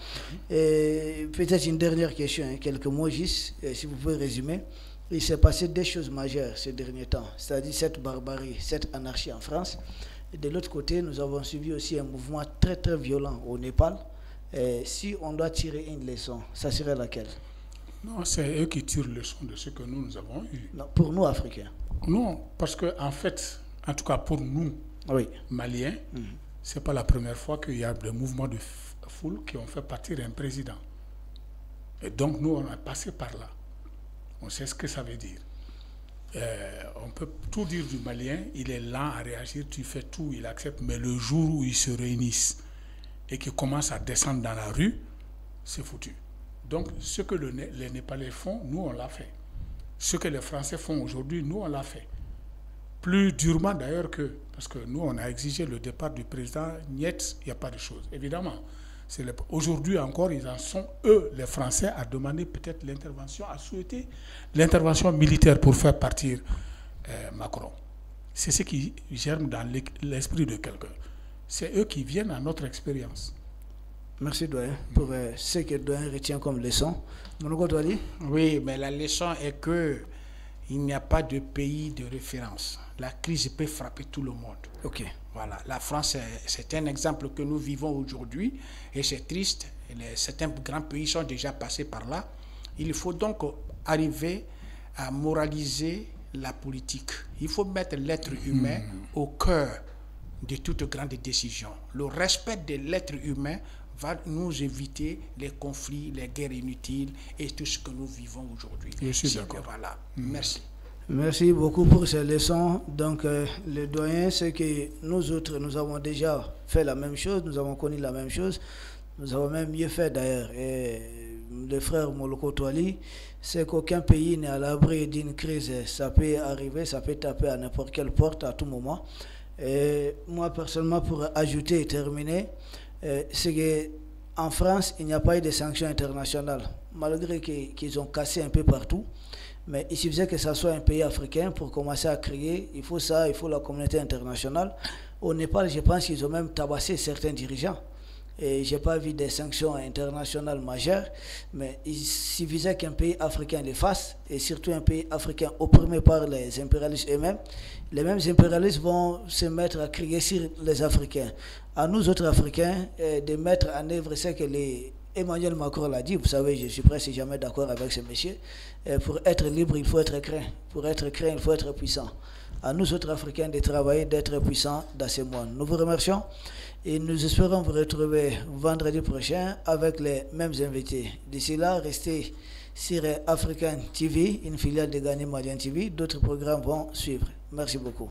Et peut-être une dernière question, quelques mots juste, si vous pouvez résumer. Il s'est passé des choses majeures ces derniers temps, c'est-à-dire cette barbarie, cette anarchie en France. Et de l'autre côté, nous avons suivi aussi un mouvement très très violent au Népal. Si on doit tirer une leçon, ça serait laquelle? Non, c'est eux qui tirent leçon de ce que nous avons eu. Non, pour nous, Africains. Non, parce qu'en fait, en tout cas pour nous, Oui. Maliens, c'est pas la première fois qu'il y a des mouvements de foule qui ont fait partir un président. Et donc nous, on a passé par là. On sait ce que ça veut dire. On peut tout dire du Malien, il est lent à réagir, tu fais tout, il accepte, mais le jour où ils se réunissent et qu'ils commencent à descendre dans la rue, c'est foutu. Donc ce que les Népalais font, nous on l'a fait. Ce que les Français font aujourd'hui, nous on l'a fait. Plus durement d'ailleurs parce que nous on a exigé le départ du président Niet, il n'y a pas de chose. Évidemment, aujourd'hui encore, ils en sont, eux, les Français, à demander peut-être l'intervention, à souhaiter l'intervention militaire pour faire partir Macron. C'est ce qui germe dans l'esprit de quelqu'un. C'est eux qui viennent à notre expérience. Merci, doyen, pour ce que doyen retient comme leçon. Monoko Douali? Oui, mais la leçon est que il n'y a pas de pays de référence. La crise peut frapper tout le monde. Ok. Voilà, la France, c'est un exemple que nous vivons aujourd'hui et c'est triste. Certains grands pays sont déjà passés par là. Il faut donc arriver à moraliser la politique. Il faut mettre l'être humain au cœur de toute grande décision. Le respect de l'être humain va nous éviter les conflits, les guerres inutiles et tout ce que nous vivons aujourd'hui. Je suis d'accord. Voilà. Merci. Merci beaucoup pour ces leçons. Donc, le doyen, c'est que nous autres, nous avons déjà fait la même chose, nous avons connu la même chose, nous avons même mieux fait d'ailleurs. Et le frère Moloko Douali, c'est qu'aucun pays n'est à l'abri d'une crise. Ça peut arriver, ça peut taper à n'importe quelle porte à tout moment. Et moi, personnellement, pour ajouter et terminer, c'est qu'en France, il n'y a pas eu de sanctions internationales, malgré qu'ils ont cassé un peu partout. Mais il suffisait que ça soit un pays africain pour commencer à créer. Il faut ça, il faut la communauté internationale. Au Népal, je pense qu'ils ont même tabassé certains dirigeants. Et je n'ai pas vu des sanctions internationales majeures, mais il suffisait qu'un pays africain les fasse, et surtout un pays africain opprimé par les impérialistes eux-mêmes. Les mêmes impérialistes vont se mettre à crier sur les Africains. À nous autres Africains, de mettre en œuvre ce que Emmanuel Macron l'a dit. Vous savez, je suis presque jamais d'accord avec ce monsieur. Pour être libre, il faut être craint. Pour être craint, il faut être puissant. À nous autres Africains de travailler, d'être puissants dans ce monde. Nous vous remercions et nous espérons vous retrouver vendredi prochain avec les mêmes invités. D'ici là, restez sur African TV, une filiale de Ghanaian Malian TV. D'autres programmes vont suivre. Merci beaucoup.